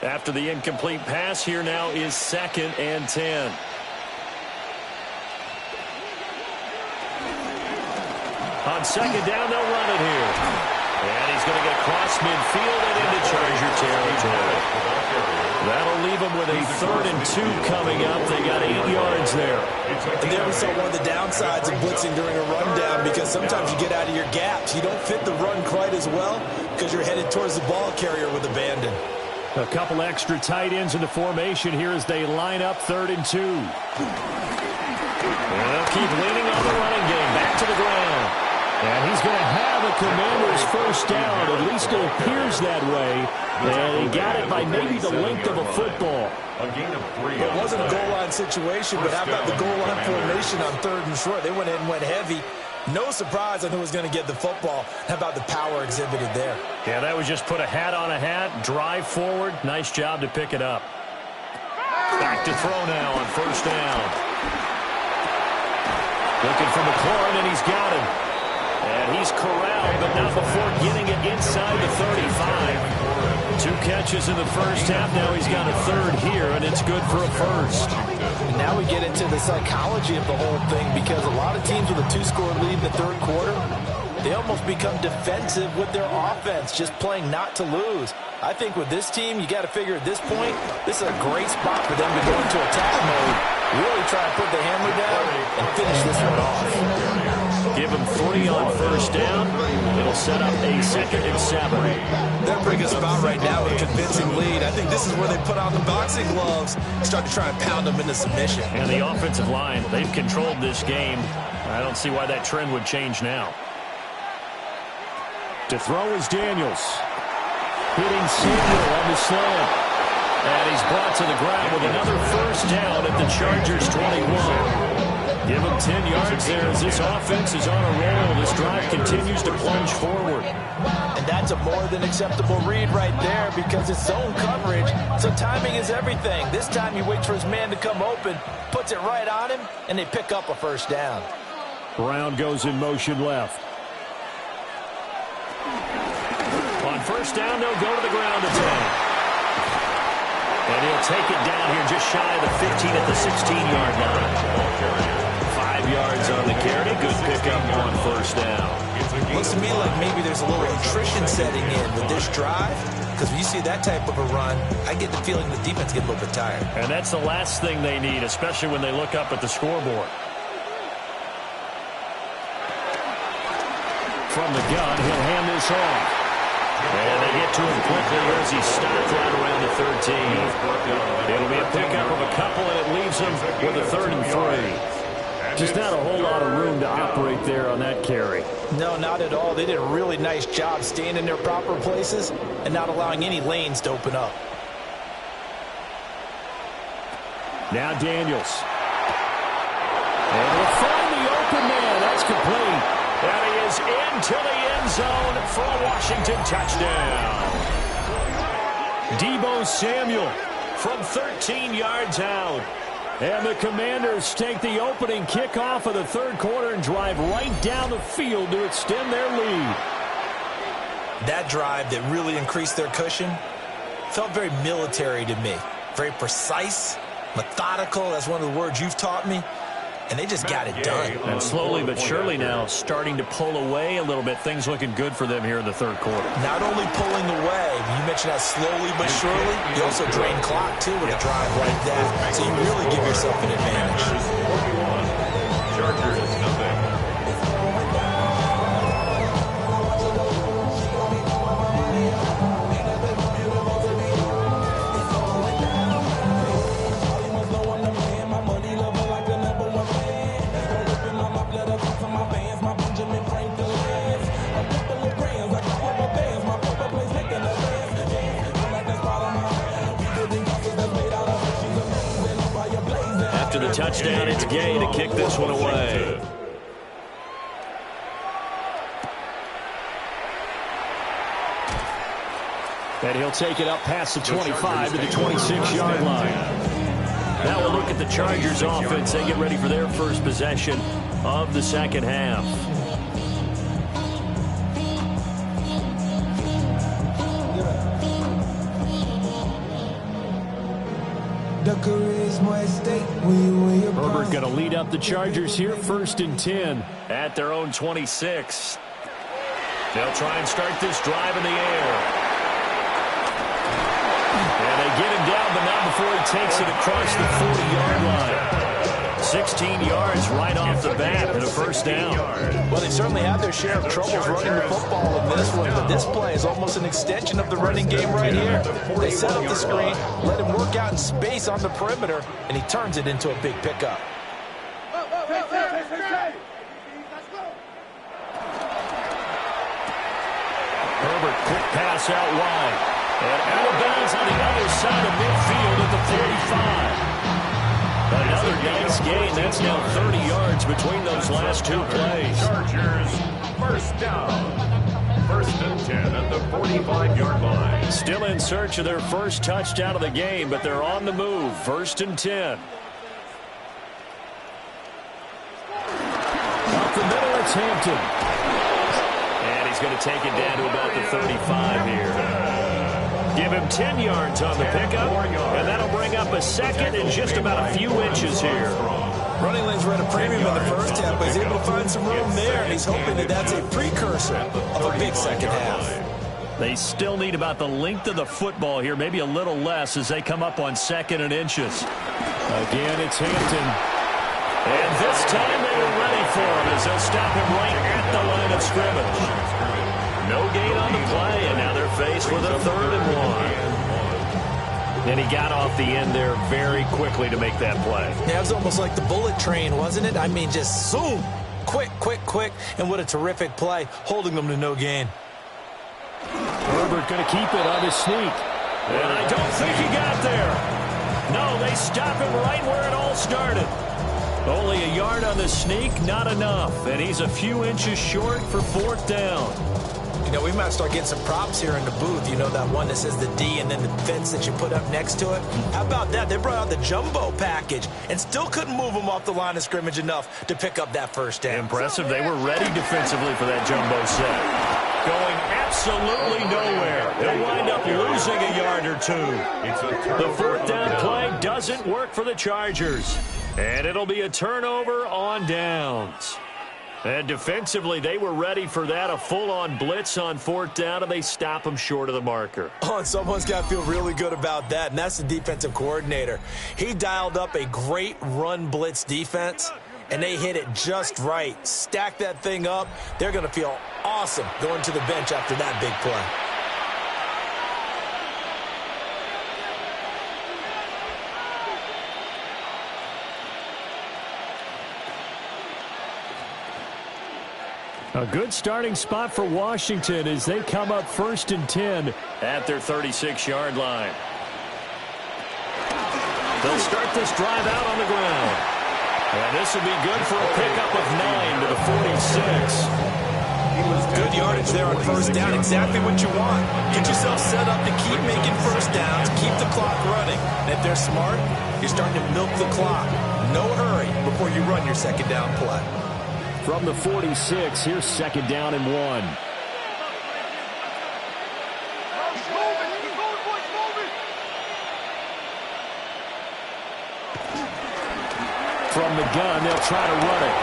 [SPEAKER 1] After the incomplete pass, here now is 2nd and 10. On second down, they'll run it here. And he's going to get across midfield and into Charger territory. That'll leave him with a 3rd and 2 coming up. They got 8 yards there.
[SPEAKER 2] And there we saw one of the downsides of blitzing during a rundown, because sometimes you get out of your gaps. You don't fit the run quite as well because you're headed towards the ball carrier with abandon.
[SPEAKER 1] A couple extra tight ends in the formation here as they line up 3rd and 2. And they'll keep leaning on the running game. Back to the ground. And he's going to have a Commanders first down. At least it appears that way. And he got it by maybe the length of a football.
[SPEAKER 3] A gain of 3.
[SPEAKER 2] It wasn't a goal line situation, but how about the goal line formation on 3rd and short? They went in and went heavy. No surprise on who was going to get the football. How about the power exhibited there?
[SPEAKER 1] Yeah, that was just put a hat on a hat, drive forward. Nice job to pick it up. Back to throw now on first down. Looking for McLaurin, and he's got him. And he's corralled, but not before getting it inside the 35. 2 catches in the first half. Now he's got a 3rd here, and it's good for a first.
[SPEAKER 2] And now we get into the psychology of the whole thing, because a lot of teams with a 2-score lead in the 3rd quarter, they almost become defensive with their offense, just playing not to lose. I think with this team, you got to figure at this point, this is a great spot for them to go into attack mode, really try to put the hammer down and finish this one off.
[SPEAKER 1] Give him 3 on first down. It'll set up a 2nd and 7.
[SPEAKER 2] They're in a pretty good spot right now with a convincing lead. I think this is where they put on the boxing gloves, start to try and pound them into submission.
[SPEAKER 1] And the offensive line, they've controlled this game. I don't see why that trend would change now. To throw is Daniels. Hitting Samuel on the slant. And he's brought to the ground with another first down at the Chargers 21. Give him 10 yards there as this offense is on a roll. This drive continues to plunge forward.
[SPEAKER 2] And that's a more than acceptable read right there, because it's zone coverage, so timing is everything. This time he waits for his man to come open, puts it right on him, and they pick up a first down.
[SPEAKER 1] Brown goes in motion left. On first down, they'll go to the ground attack. And he'll take it down here just shy of the 15 at the 16-yard line. 5 yards on the carry. Good pickup on first down.
[SPEAKER 2] Looks to me like maybe there's a little attrition setting in with this drive, because when you see that type of a run, I get the feeling the defense get a little bit tired.
[SPEAKER 1] And that's the last thing they need, especially when they look up at the scoreboard. From the gun, he'll hand this off. And they get to him quickly as he stopped right around the 13. It'll be a pickup of a couple, and it leaves him with a 3rd and 3. Just not a whole lot of room to operate there on that carry.
[SPEAKER 2] No, not at all. They did a really nice job staying in their proper places and not allowing any lanes to open up.
[SPEAKER 1] Now Daniels. And he'll find the open man. That's complete. And he is into the end zone for a Washington touchdown. Deebo Samuel from 13 yards out. And the Commanders take the opening kickoff of the 3rd quarter and drive right down the field to extend their lead.
[SPEAKER 2] That drive that really increased their cushion felt very military to me. Very precise, methodical. That's one of the words you've taught me. And they just got it done.
[SPEAKER 1] And slowly but surely now starting to pull away a little bit. Things looking good for them here in the 3rd quarter.
[SPEAKER 2] Not only pulling away, you mentioned that slowly but surely, you also drain clock too with a drive like that. So you really give yourself an advantage.
[SPEAKER 3] Chargers, nothing.
[SPEAKER 1] After the touchdown, it's Gay to kick this one away. And he'll take it up past the 25 to the 26-yard line. Now we'll look at the Chargers offense. They get ready for their first possession of the 2nd half. Herbert going to lead up the Chargers here, 1st and 10 at their own 26. They'll try and start this drive in the air. And they get him down, but not before he takes it across the 40-yard line. 16 yards right off the bat and a first down.
[SPEAKER 2] Well, they certainly had their share of troubles running the football in this one, but this play is almost an extension of the running game right here. They set up the screen, let him work out in space on the perimeter, and he turns it into a big pickup.
[SPEAKER 1] quick pass out wide. And out of bounds on the other side of midfield at the 45. Another nice gain. That's now 30 yards between those last two plays.
[SPEAKER 3] Chargers, first down. First and 10 at the 45-yard line.
[SPEAKER 1] Still in search of their first touchdown of the game, but they're on the move. First and 10. Up the middle, it's Hampton. And he's going to take it down to about the 35 here. Give him 10 yards on the pickup, and that'll bring up a second and just about a few inches here.
[SPEAKER 2] Running lanes were at a premium in the first half, but he's able to find some room there, and he's hoping that that's a precursor of a big second half.
[SPEAKER 1] They still need about the length of the football here, maybe a little less as they come up on second and inches. Again, it's Hampton. And this time they were ready for him as they'll stop him right at the line of scrimmage. No gain on the play, and now they're faced with a 3rd and 1. And he got off the end there very quickly to make that play.
[SPEAKER 2] Yeah, it was almost like the bullet train, wasn't it? I mean, just zoom. Quick, quick, quick. And what a terrific play, holding them to no gain.
[SPEAKER 1] Herbert going to keep it on his sneak. And I don't think he got there. No, they stop him right where it all started. Only a yard on the sneak, not enough. And he's a few inches short for 4th down.
[SPEAKER 2] You know, we might start getting some props here in the booth. You know, that one that says the D and then the fence that you put up next to it? How about that? They brought out the jumbo package and still couldn't move them off the line of scrimmage enough to pick up that first down.
[SPEAKER 1] Impressive. They were ready defensively for that jumbo set. Going absolutely nowhere. They'll wind up losing a yard or two. The 4th down play doesn't work for the Chargers. And it'll be a turnover on downs. And defensively, they were ready for that, a full-on blitz on 4th down, and they stop them short of the marker.
[SPEAKER 2] Oh, and someone's got to feel really good about that, and that's the defensive coordinator. He dialed up a great run blitz defense, and they hit it just right. Stack that thing up. They're going to feel awesome going to the bench after that big play.
[SPEAKER 1] A good starting spot for Washington as they come up 1st and 10 at their 36-yard line. They'll start this drive out on the ground. And this will be good for a pickup of 9 to the 46.
[SPEAKER 2] Good yardage there on 1st down, exactly what you want. Get yourself set up to keep making 1st downs, keep the clock running. And if they're smart, you're starting to milk the clock. No hurry before you run your 2nd down play.
[SPEAKER 1] From the 46, here's 2nd down and 1. From the gun, they'll try to run it.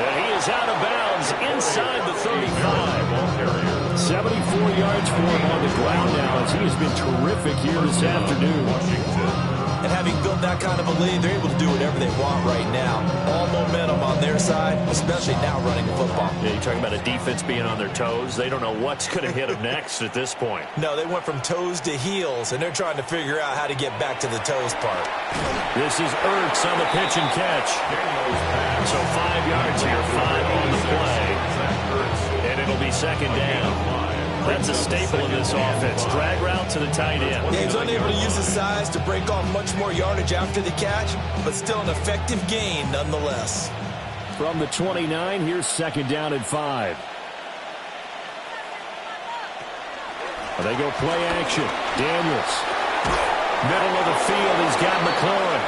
[SPEAKER 1] And he is out of bounds inside the 35. 74 yards for him on the ground now as he has been terrific here this afternoon.
[SPEAKER 2] And having built that kind of a lead, they're able to do whatever they want right now. All momentum on their side, especially now running the football.
[SPEAKER 1] Yeah, you're talking about a defense being on their toes. They don't know what's going to hit them next at this point.
[SPEAKER 2] No, they went from toes to heels, and they're trying to figure out how to get back to the toes part.
[SPEAKER 1] This is Ertz on the pitch and catch. So 5 yards here, 5 on the play. And it'll be 2nd down. That's a staple in this offense. Drag route to the tight end.
[SPEAKER 2] Yeah, he's unable to use his size to break off much more yardage after the catch, but still an effective gain nonetheless.
[SPEAKER 1] From the 29, here's 2nd down and 5. They go play action. Daniels. Middle of the field, he's got McLaurin.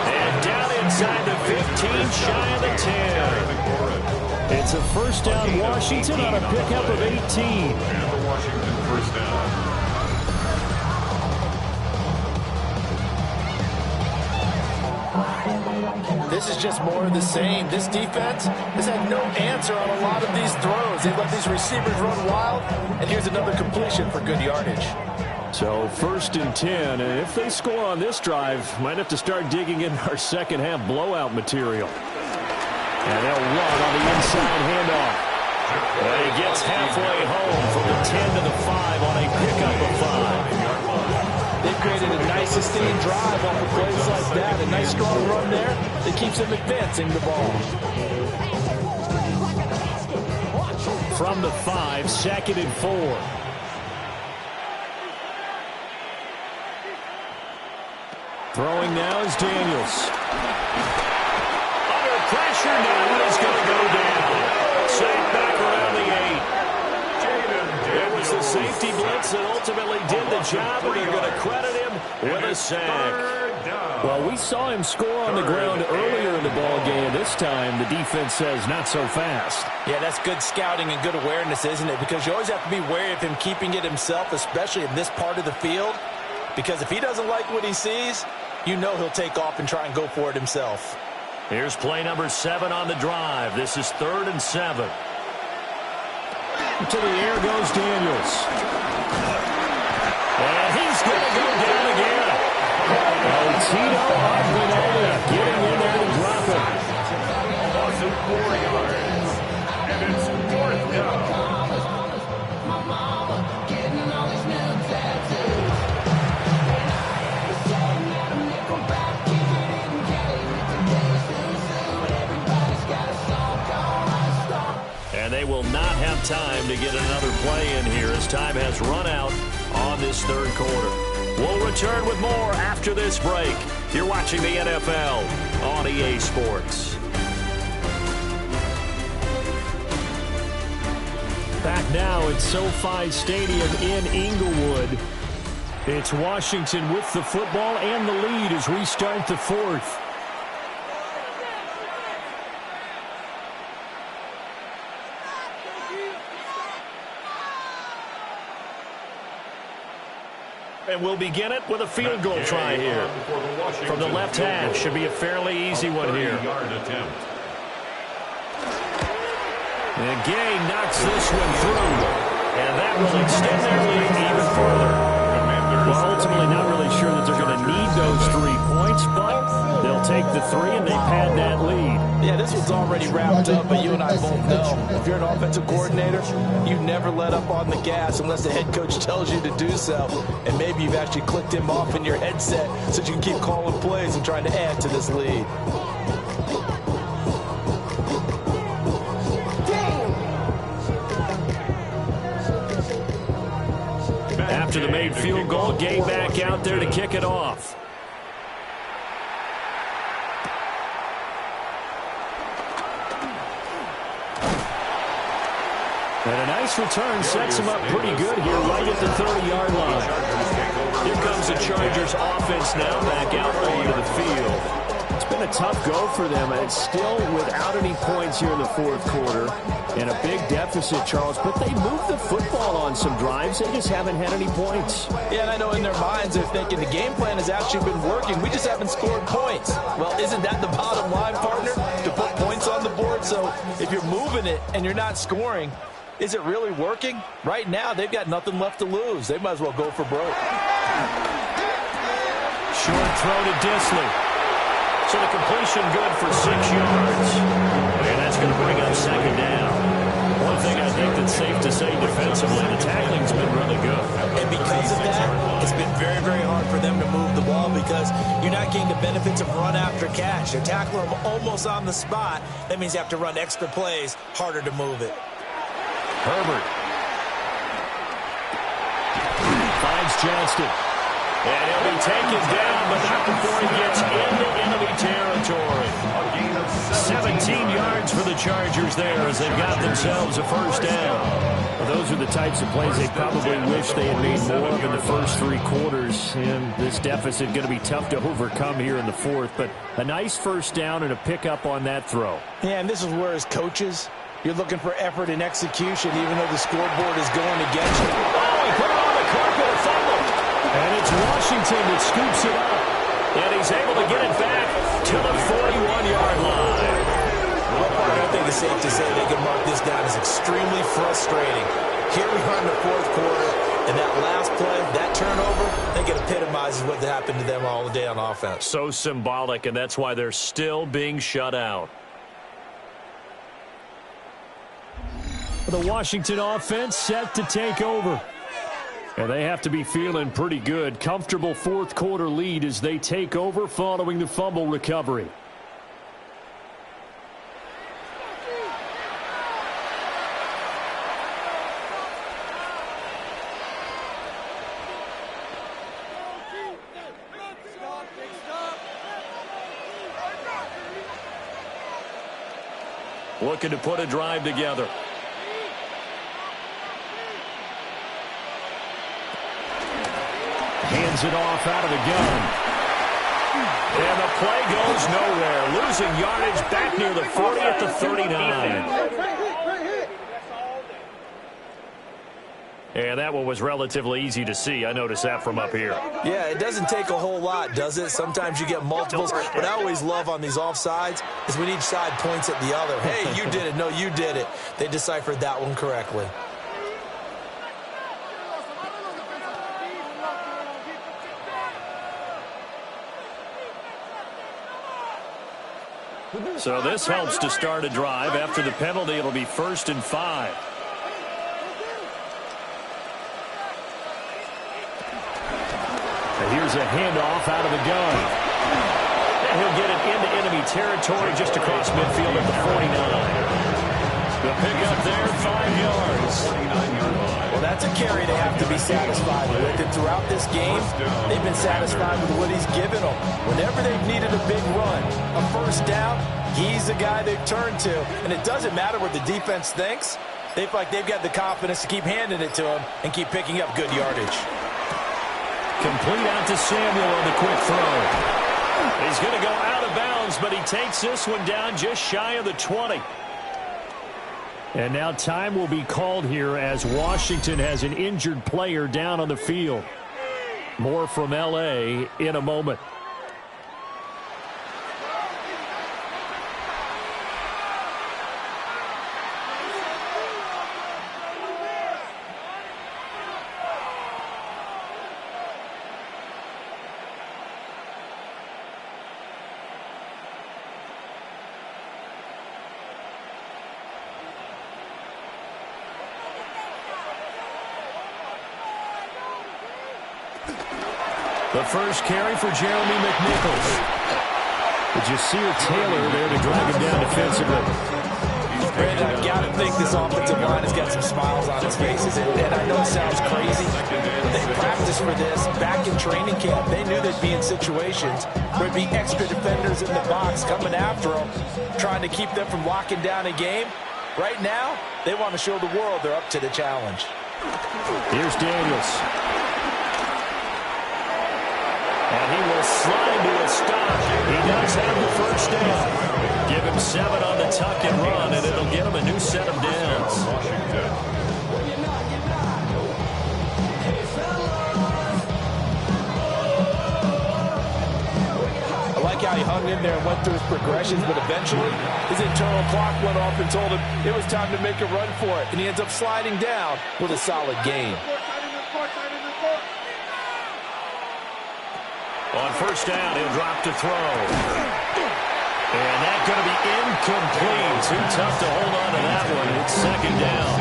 [SPEAKER 1] And down inside the 15, shy of the 10. It's a 1st down Washington on a pickup of 18.
[SPEAKER 3] And the Washington 1st down.
[SPEAKER 2] This is just more of the same. This defense has had no answer on a lot of these throws. They let these receivers run wild, and here's another completion for good yardage.
[SPEAKER 1] So 1st and 10, and if they score on this drive, might have to start digging in our second half blowout material. And they'll run on the inside handoff. And he gets halfway home from the 10 to the 5 on a pickup of 5.
[SPEAKER 2] They've created a nice sustained drive off of plays like that. A nice strong run there that keeps them advancing the ball.
[SPEAKER 1] from the 5, 2nd and 4. Throwing now is Daniels. Under pressure now, he's going to go down. Safe back around the 8. It was the safety blitz that ultimately did the job, and they're going to credit him with a sack. Well, we saw him score on the ground earlier in the ball game. This time, the defense says not so fast.
[SPEAKER 2] Yeah, that's good scouting and good awareness, isn't it? Because you always have to be wary of him keeping it himself, especially in this part of the field. Because if he doesn't like what he sees, you know he'll take off and try and go for it himself.
[SPEAKER 1] Here's play number 7 on the drive. This is 3rd and 7. To the air goes Daniels. And he's going to go down again. Tito Aguinaldo getting in there to drop it.
[SPEAKER 3] Awesome 4 yards. And it's 4th down.
[SPEAKER 1] And they will not have time to get another play in here as time has run out on this 3rd quarter. We'll return with more after this break. You're watching the NFL on EA Sports. Back now at SoFi Stadium in Inglewood. It's Washington with the football and the lead as we start the 4th. And we'll begin it with a field goal try here. From the left hash, should be a fairly easy one here. And Gay knocks this one through. And that will extend their lead even further. Well, ultimately not really sure that they're going to need those 3 points, but they'll take the 3 and they pad that lead.
[SPEAKER 2] Yeah, this one's already wrapped up, but you and I both know if you're an offensive coordinator, you never let up on the gas unless the head coach tells you to do so. And maybe you've actually clicked him off in your headset so you can keep calling plays and trying to add to this lead.
[SPEAKER 1] After the made field goal, Gay back out there to kick it off. And a nice return sets him up pretty good here right at the 30-yard line. Here comes the Chargers offense now back out onto the field. It's been a tough go for them, and it's still without any points here in the 4th quarter. And a big deficit, Charles, but they moved the football on some drives. They just haven't had any points.
[SPEAKER 2] Yeah, and I know in their minds they're thinking the game plan has actually been working. We just haven't scored points. Well, isn't that the bottom line, partner? To put points on the board? So if you're moving it and you're not scoring, is it really working? Right now, they've got nothing left to lose. They might as well go for broke.
[SPEAKER 1] Short throw to Disley. So the completion good for 6 yards. And that's going to bring up 2nd down. One thing I think that's safe to say defensively, the tackling's been really good.
[SPEAKER 2] And because of that, it's been very, very hard for them to move the ball because you're not getting the benefits of run after catch. They're tackling them almost on the spot. That means you have to run extra plays, harder to move it.
[SPEAKER 1] Herbert finds Johnston. And he'll be taken down, but not before he gets into enemy territory. 17 yards for the Chargers there as they've got themselves a 1st down. Well, those are the types of plays they probably wish they had made more of in the first 3 quarters. And this deficit going to be tough to overcome here in the 4th. But a nice 1st down and a pickup on that throw.
[SPEAKER 2] Yeah, and this is where as coaches, you're looking for effort and execution even though the scoreboard is going against you.
[SPEAKER 1] Oh, he put it on the carpet, a fumble. And it's Washington that scoops it up. And he's able to get it back to the 41-yard line.
[SPEAKER 2] Well, I think it's safe to say they can mark this down as extremely frustrating. Here we are in the 4th quarter, and that last play, that turnover, I think it epitomizes what happened to them all day on offense.
[SPEAKER 1] So symbolic, and that's why they're still being shut out. The Washington offense set to take over. And they have to be feeling pretty good. Comfortable 4th quarter lead as they take over following the fumble recovery. looking to put a drive together. Hands it off out of the gun. And the play goes nowhere. Losing yardage back near the 40 at the 39. And that one was relatively easy to see. I noticed that from up here.
[SPEAKER 2] Yeah, it doesn't take a whole lot, does it? Sometimes you get multiples. What I always love on these offsides is when each side points at the other. Hey, you did it. No, you did it. They deciphered that one correctly.
[SPEAKER 1] So this helps to start a drive. After the penalty, it'll be 1st and 5. And here's a handoff out of the gun. And he'll get it into enemy territory just across midfield at the 49. The pickup there, 5 yards.
[SPEAKER 2] Well, that's a carry they have to be satisfied with. And throughout this game, they've been satisfied with what he's given them. Whenever they've needed a big run, a first down, he's the guy they've turned to. And it doesn't matter what the defense thinks. They feel like they've got the confidence to keep handing it to him and keep picking up good yardage.
[SPEAKER 1] Complete out to Samuel on the quick throw. He's going to go out of bounds, but he takes this one down just shy of the 20. And now time will be called here as Washington has an injured player down on the field. More from L.A. in a moment. The first carry for Jeremy McNichols. Jasir Taylor there to drag him down defensively.
[SPEAKER 2] Brandon, I've got to think this offensive line has got some smiles on its faces. And I know it sounds crazy, but they practiced for this back in training camp. They knew they'd be in situations where there'd be extra defenders in the box coming after them, trying to keep them from locking down a game. Right now, they want to show the world they're up to the challenge.
[SPEAKER 1] Here's Daniels. And he will slide to a stop. He does have the first down. Give him 7 on the tuck and run, and it'll get him a new set of downs.
[SPEAKER 2] I like how he hung in there and went through his progressions, but eventually his internal clock went off and told him it was time to make a run for it, and he ends up sliding down with a solid gain.
[SPEAKER 1] On first down, he'll drop to throw. And that's going to be incomplete. Too tough to hold on to that one. It's 2nd down.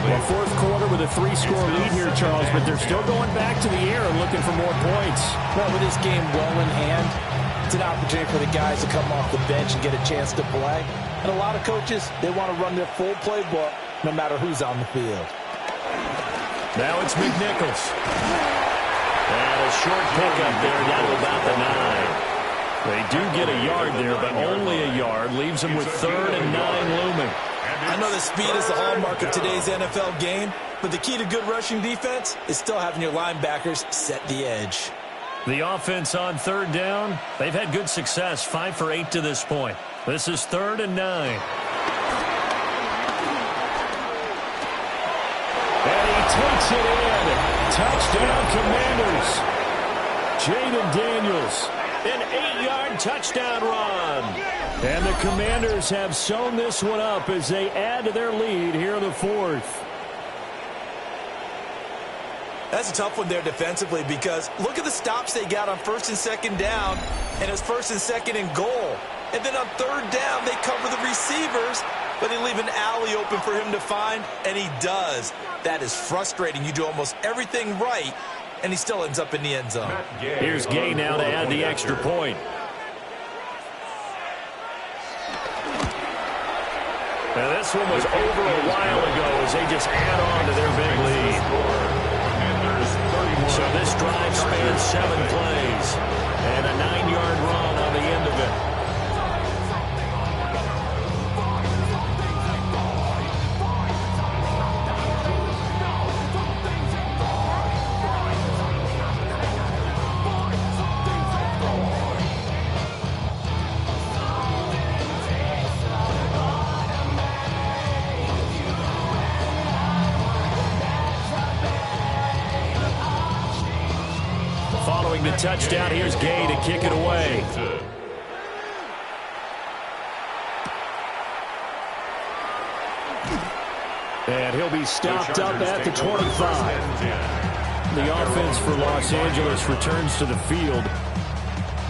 [SPEAKER 1] Well, 4th quarter with a 3-score lead here, Charles, but they're still going back to the air and looking for more points.
[SPEAKER 2] Well, with this game well in hand, it's an opportunity for the guys to come off the bench and get a chance to play. And a lot of coaches, they want to run their full playbook no matter who's on the field.
[SPEAKER 1] Now it's McNichols. And a short pickup there down to about the 9. They do get a yard there, but only a yard. Leaves them with 3rd and 9 looming.
[SPEAKER 2] I know that speed is the hallmark of today's NFL game, but the key to good rushing defense is still having your linebackers set the edge.
[SPEAKER 1] The offense on 3rd down, they've had good success, 5 for 8 to this point. This is 3rd and 9. And he takes it in. Touchdown, Commanders. Jaden Daniels, an 8-yard touchdown run. And the Commanders have sewn this one up as they add to their lead here in the 4th.
[SPEAKER 2] That's a tough one there defensively because look at the stops they got on 1st and 2nd down, and it's 1st and 2nd and goal. And then on 3rd down, they cover the receivers, but they leave an alley open for him to find, and he does. That is frustrating. You do almost everything right, and he still ends up in the end zone.
[SPEAKER 1] Here's Gay now to add the extra point. Now this one was over a while ago as they just add on to their big lead. So this drive spans 7 plays and a 9-yard run on the end of it. the touchdown. Here's Gay to kick it away. And he'll be stopped up at the 25. The offense for Los Angeles returns to the field.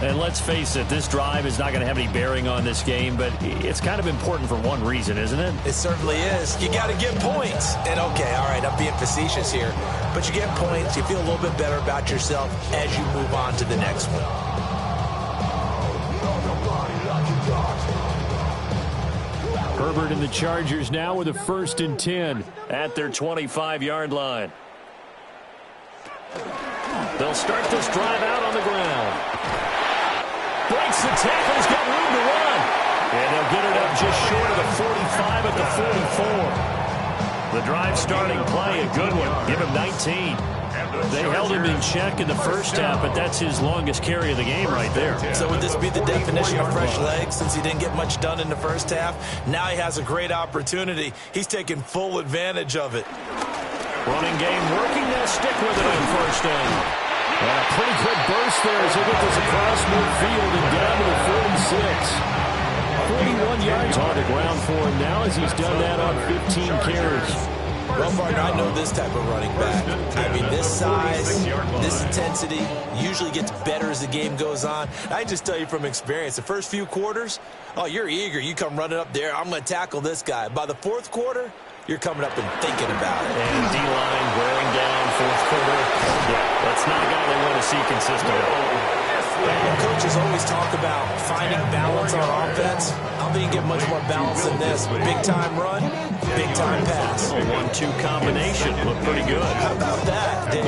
[SPEAKER 1] And let's face it, this drive is not going to have any bearing on this game, but it's kind of important for one reason, isn't it?
[SPEAKER 2] It certainly is. You got to get points. And okay, all right, I'm being facetious here, but you get points, you feel a little bit better about yourself as you move on to the next one.
[SPEAKER 1] Herbert and the Chargers now with a 1st and 10 at their 25-yard line. They'll start this drive out on the ground. Breaks the tackle. He's got room to run. And they'll get it up just short of the 45 at the 44. The drive starting play, a good one. Give him 19. They held him in check in the first half, but that's his longest carry of the game right there.
[SPEAKER 2] So would this be the definition of fresh legs since he didn't get much done in the first half? Now he has a great opportunity. He's taking full advantage of it.
[SPEAKER 1] Running game working. They'll stick with it on 1st down. And a pretty good burst there as he gets this across midfield and down to the 46. 41 yards on the ground for him now as he's done that on 15 carries.
[SPEAKER 2] Well, partner, I know this type of running back. I mean, this size, this intensity usually gets better as the game goes on. I just tell you from experience, the first few quarters, oh, you're eager. You come running up there, I'm going to tackle this guy. By the 4th quarter, you're coming up and thinking about it.
[SPEAKER 1] And D-line wearing down 4th quarter. Yeah, that's not a guy they want to see consistently.
[SPEAKER 2] Coaches always talk about finding balance on offense. I don't think you get much more balance than this. Big-time run, big-time pass.
[SPEAKER 1] A 1-2 combination. Look pretty good.
[SPEAKER 2] How about that, Dave?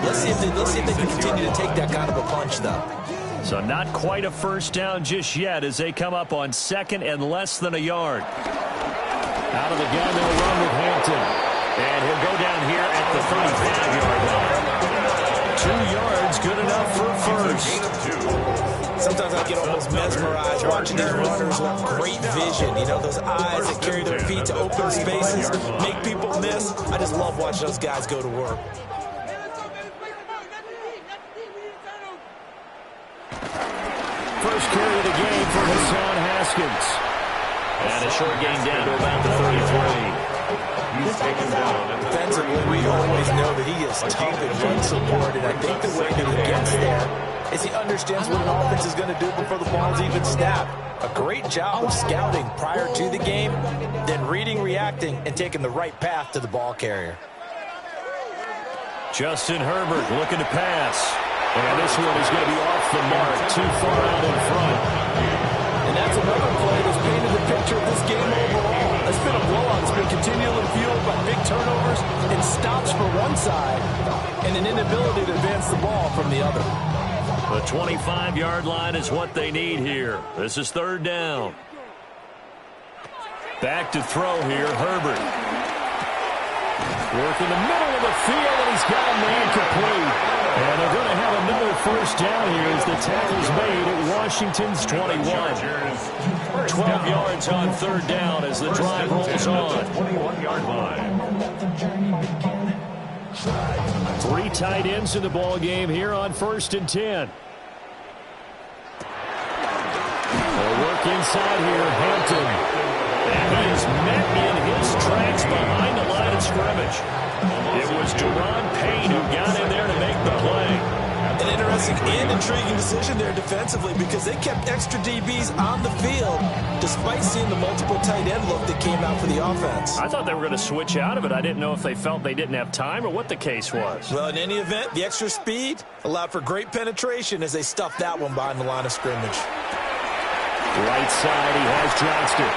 [SPEAKER 2] Let's see if they can continue to take that kind of a punch, though.
[SPEAKER 1] So not quite a 1st down just yet as they come up on 2nd and less than a yard. Out of the gun, they'll run with Hampton. And he'll go down here at the 35-yard line. 2 yards, good enough for a 1st.
[SPEAKER 2] Sometimes I get almost mesmerized watching these runners who have great vision. You know, those eyes that carry their feet to open spaces, make people miss. I just love watching those guys go to work.
[SPEAKER 1] First carry of the game for Hassan Haskins. And a short gain down to about the 33.
[SPEAKER 3] He's taken down.
[SPEAKER 2] Defensively, we always know that he is tough in run support, and I think the way that he gets there is he understands what an offense is going to do before the ball's even snapped. A great job of scouting prior to the game, then reading, reacting, and taking the right path to the ball carrier.
[SPEAKER 1] Justin Herbert looking to pass. And this one is going to be off the mark, too far out in front.
[SPEAKER 2] And that's another play that's painted the picture of this game overall. It's been a blowout. It's been continually fueled by big turnovers and stops for one side and an inability to advance the ball from the other.
[SPEAKER 1] The 25-yard line is what they need here. This is 3rd down. Back to throw here, Herbert. Work in the middle of the field, and he's got a man complete. And they're going to have another 1st down here as the tackle's made at Washington's 21. 12 yards on 3rd down as the drive rolls on.
[SPEAKER 3] 21-yard line.
[SPEAKER 1] 3 tight ends in the ball game here on 1st and 10. They'll work inside here, Hampton. And he is met in his tracks behind the line of scrimmage. It was Deron Payne who got in there to make the play.
[SPEAKER 2] An interesting and intriguing decision there defensively because they kept extra DBs on the field despite seeing the multiple tight end look that came out for the offense.
[SPEAKER 1] I thought they were going to switch out of it. I didn't know if they felt they didn't have time or what the case was.
[SPEAKER 2] Well, in any event, the extra speed allowed for great penetration as they stuffed that one behind the line of scrimmage.
[SPEAKER 1] Right side, he has Johnston.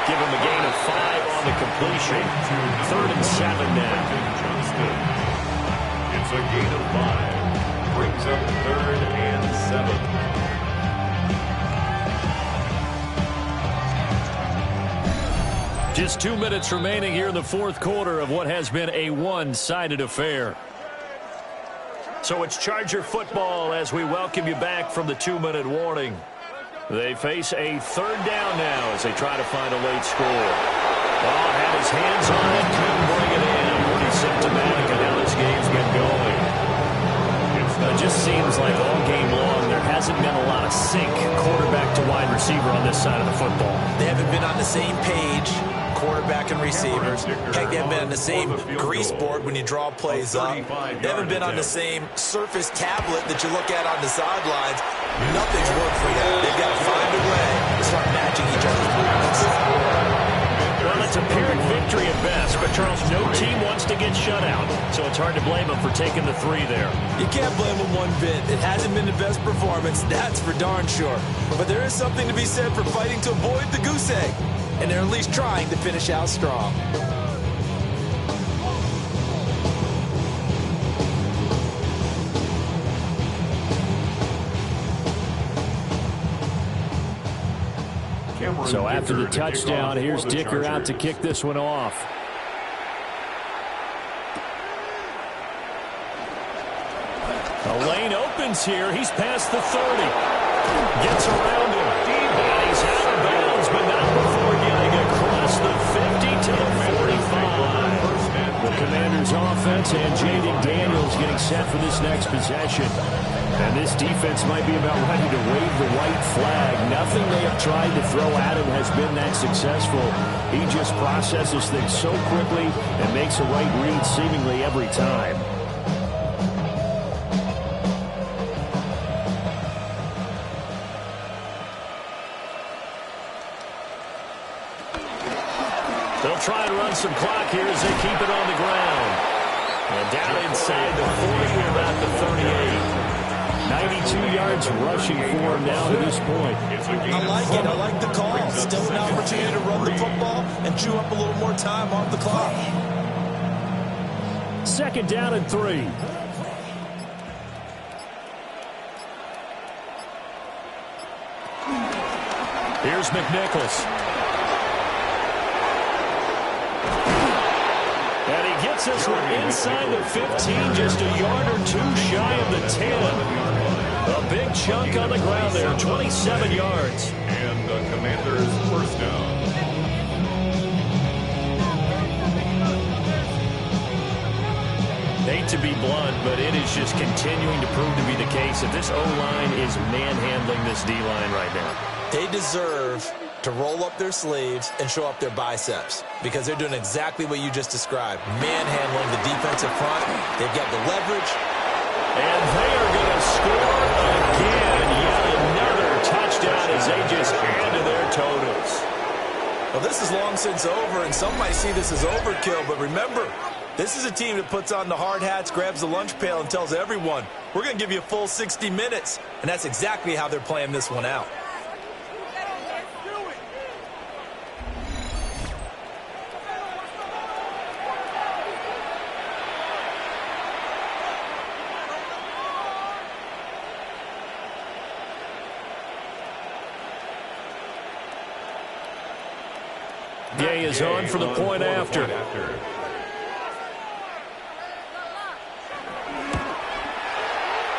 [SPEAKER 1] Give him a gain of 5 on the completion. 3rd and 7 now.
[SPEAKER 3] It's a gain of 5. Brings up 3rd and 7.
[SPEAKER 1] Just 2 minutes remaining here in the 4th quarter of what has been a one-sided affair. So it's Charger football as we welcome you back from the 2-minute warning. They face a 3rd down now as they try to find a late score. Oh, had his hands on it, couldn't bring it in. Pretty symptomatic of how this game's been going. It just seems like receiver on this side of the football.
[SPEAKER 2] They haven't been on the same page, quarterback and receivers. Heck, they haven't been on the same grease board when you draw plays up. They haven't been on the same surface tablet that you look at on the sidelines. Nothing's worked for them. They've got to find a way to start matching each other's movements.
[SPEAKER 1] Well, it's a Pyrrhic victory at best, but Charles, no team wants to get shut out, so it's hard to blame them for taking the 3 there.
[SPEAKER 2] You can't blame them one bit. It hasn't been the best performance, that's for darn sure. But there is something to be said for fighting to avoid the goose egg, and they're at least trying to finish out strong.
[SPEAKER 1] So after the touchdown, here's Dicker out to kick this one off. A lane opens here. He's past the 30. Gets around him. And he's out of bounds, but not before getting across the 50 to the 45. The Commanders' offense and Jaden Daniels getting set for this next possession. And this defense might be about ready to wave the white flag. Nothing they have tried to throw at him has been that successful. He just processes things so quickly and makes a right read seemingly every time. They'll try to run some clock here as they keep it on the ground. And down inside the 40 or about the 38. 92 yards rushing for him now to this point.
[SPEAKER 2] I like it. I like the call. Still an opportunity to run the football and chew up a little more time off the clock.
[SPEAKER 1] 2nd down and 3. Here's McNichols. And he gets this one inside the 15, just a yard or 2 shy of the 10. A big chunk on the ground there, 27 yards.
[SPEAKER 3] And the Commanders' first down.
[SPEAKER 1] Hate to be blunt, but it is just continuing to prove to be the case that this O-line is manhandling this D-line right now.
[SPEAKER 2] They deserve to roll up their sleeves and show up their biceps because they're doing exactly what you just described. Manhandling the defensive front. They've got the leverage.
[SPEAKER 1] And they are going to score again. Yet another touchdown as they just add to their totals.
[SPEAKER 2] Well, this is long since over, and some might see this as overkill, but remember, this is a team that puts on the hard hats, grabs the lunch pail, and tells everyone, we're going to give you a full 60 minutes. And that's exactly how they're playing this one out.
[SPEAKER 1] Gay is on for the point after.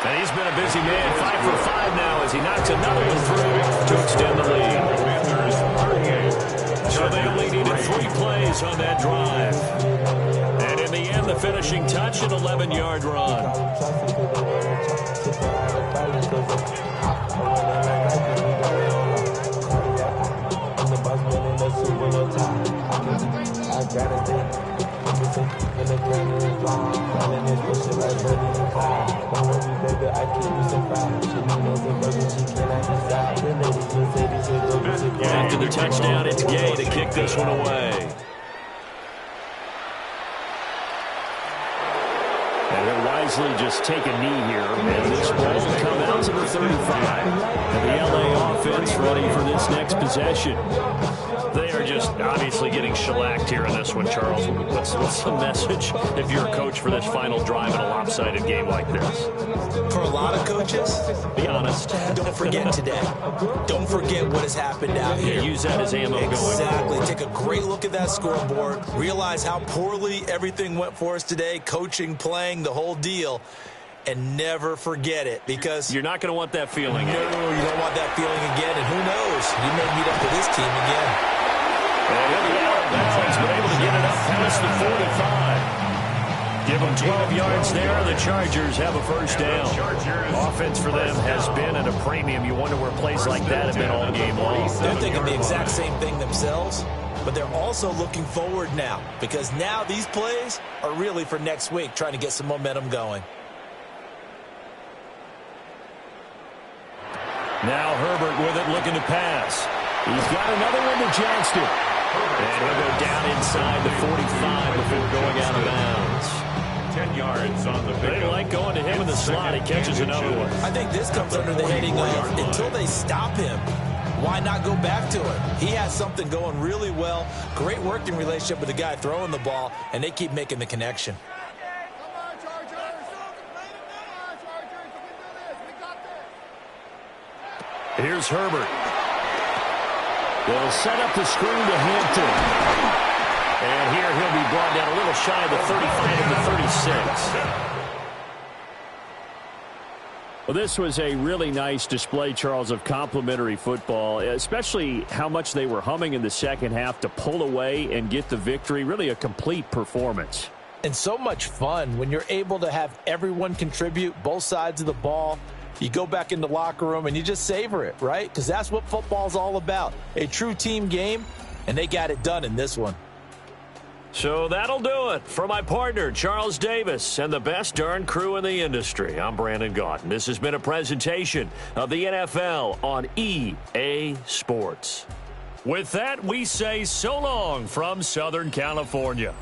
[SPEAKER 1] And he's been a busy man, 5 for 5 now as he knocks another one through to extend the lead. So they only needed 3 plays on that drive. And in the end, the finishing touch, an 11-yard run. After the touchdown, it's Gay to kick this one away. And he'll wisely just take a knee here. And this ball will come out to the 35. And the LA offense ready for this next possession. They are just obviously getting shellacked here in this one, Charles. What's the message if you're a coach for this final drive in a lopsided game like this?
[SPEAKER 2] For a lot of coaches,
[SPEAKER 1] be honest.
[SPEAKER 2] Don't forget today. Don't forget what has happened out here.
[SPEAKER 1] Use that as ammo going.
[SPEAKER 2] Exactly. Take a great look at that scoreboard. Realize how poorly everything went for us today. Coaching, playing, the whole deal. And never forget it, because
[SPEAKER 1] you're not going to want that feeling.
[SPEAKER 2] No, you don't want that feeling again. And who knows? You may meet up with this team again.
[SPEAKER 1] And he'll be out of bounds, but able to get it up past the 45. Give them 12 yards there. The Chargers have a first down. Offense for them has been at a premium. You wonder where plays like that have been all game long.
[SPEAKER 2] They're thinking the exact same thing themselves, but they're also looking forward now because now these plays are really for next week, trying to get some momentum going.
[SPEAKER 1] Now Herbert with it, looking to pass. He's got another one to Johnston. And he'll go down inside the 45 before going out of bounds.
[SPEAKER 3] 10 yards on the pickup.
[SPEAKER 1] They like going to him in the slot. He catches another one.
[SPEAKER 2] I think this comes under the heading of until they stop him, why not go back to it? He has something going really well. Great working relationship with the guy throwing the ball, and they keep making the connection.
[SPEAKER 1] Here's Herbert. They'll set up the screen to Hampton. And here he'll be brought down a little shy of the 35 and the 36. Well, this was a really nice display, Charles, of complimentary football, especially how much they were humming in the second half to pull away and get the victory. Really a complete performance.
[SPEAKER 2] And so much fun when you're able to have everyone contribute, both sides of the ball. You go back in the locker room and you just savor it, right? Because that's what football's all about. A true team game, and they got it done in this one.
[SPEAKER 1] So that'll do it for my partner, Charles Davis, and the best darn crew in the industry. I'm Brandon Gaudin. This has been a presentation of the NFL on EA Sports. With that, we say so long from Southern California.